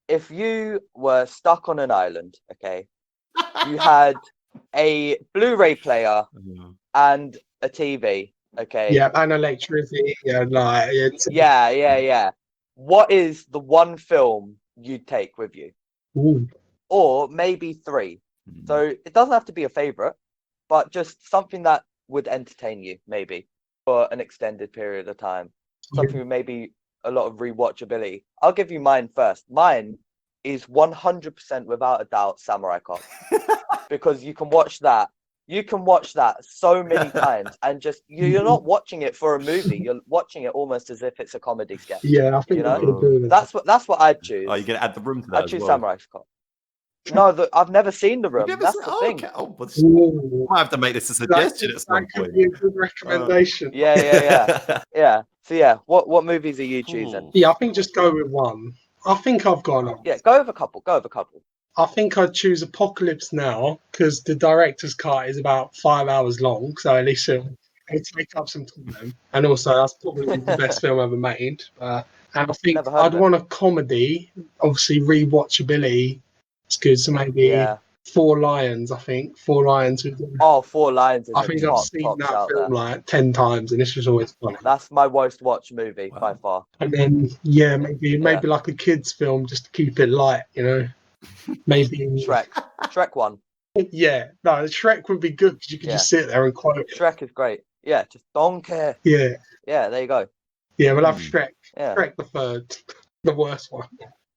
B: If you were stuck on an island, okay, you had a Blu-ray player and a TV, okay?
A: Yeah, and electricity. Yeah, like
B: Yeah. What is the one film you'd take with you?
A: Ooh.
B: Or maybe 3. So it doesn't have to be a favorite, but just something that would entertain you, maybe, for an extended period of time. Something with maybe a lot of rewatchability. I'll give you mine first. Mine is 100% without a doubt Samurai Cop. Because you can watch that. You can watch that so many times, and just you're not watching it for a movie. You're watching it almost as if it's a comedy sketch.
A: Yeah, I think
B: you know? That's what I'd choose.
C: Oh, you're gonna add The Room to that?
B: I'd choose Samurai Cop. No, I've never seen The Room. That's the thing.
C: Okay. Oh, I might have to make this a suggestion at some point.
A: Be a good recommendation.
B: Yeah. So yeah, what movies are you choosing?
A: Yeah, I think just go with one. I think I've gone on.
B: Yeah, go with a couple.
A: I think I'd choose Apocalypse Now because the director's cut is about 5 hours long, so at least it'll take up some time. And also, that's probably the best film ever made. And I think I'd want a comedy. Obviously, rewatchability. It's good. So maybe Four Lions. I think Four Lions.
B: Four Lions. I think
A: I've seen that film like 10 times, and it's just always funny.
B: That's my most watched movie by far.
A: And then maybe like a kids' film just to keep it light, you know. Maybe
B: Shrek 1.
A: Yeah, no, Shrek would be good because you could just sit there and quote it.
B: Shrek is great. Yeah, just don't care.
A: Yeah,
B: there you go.
A: Yeah, we'll have Shrek. Shrek the third, the worst one.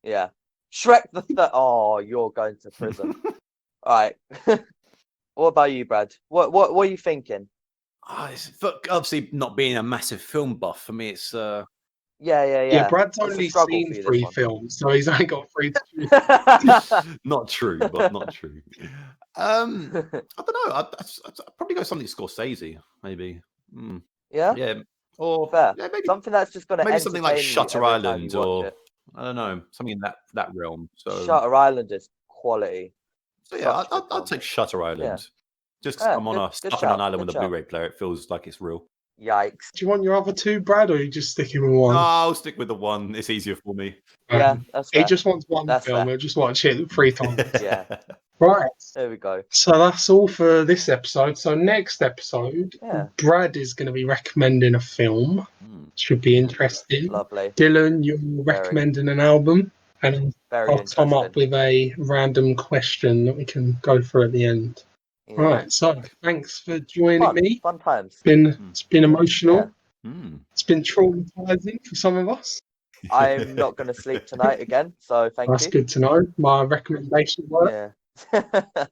B: Yeah, Shrek the third. Oh, you're going to prison. All right. What about you, Brad? What are you thinking?
C: Obviously, not being a massive film buff for me, it's
A: Yeah, Brad's only seen 3 films, so he's only got 3 to choose.
C: Not true, but not true. I don't know. I'd probably go something Scorsese, maybe.
B: Yeah,
C: or
B: fair.
C: Yeah, maybe
B: something that's just going to
C: maybe something like Shutter Island, or I don't know, something in that realm. So
B: Shutter Island is quality.
C: So yeah, I'd take Shutter Island. Yeah. Just because I'm stuck on an island with a Blu-ray player, it feels like it's real.
B: Yikes.
A: Do you want your other 2, Brad, or are you just sticking with one?
C: No, I'll stick with the one. It's easier for me.
B: Yeah, that's fair.
A: He just wants one film. He'll just watch it 3 times.
B: Yeah.
A: Right.
B: There we go.
A: So that's all for this episode. So next episode, Brad is going to be recommending a film. Should be interesting.
B: Lovely.
A: Dylan, you're recommending an album. and
B: Very
A: I'll come up
B: interesting.
A: with a random question that we can go through at the end.
B: Yeah.
A: Right, so thanks for joining me.
B: Fun times.
A: It's been emotional.
B: Yeah.
A: It's been traumatizing for some of us.
B: I'm not going to sleep tonight again, so thank
A: That's
B: you.
A: good to know. My recommendation worked.
B: Yeah.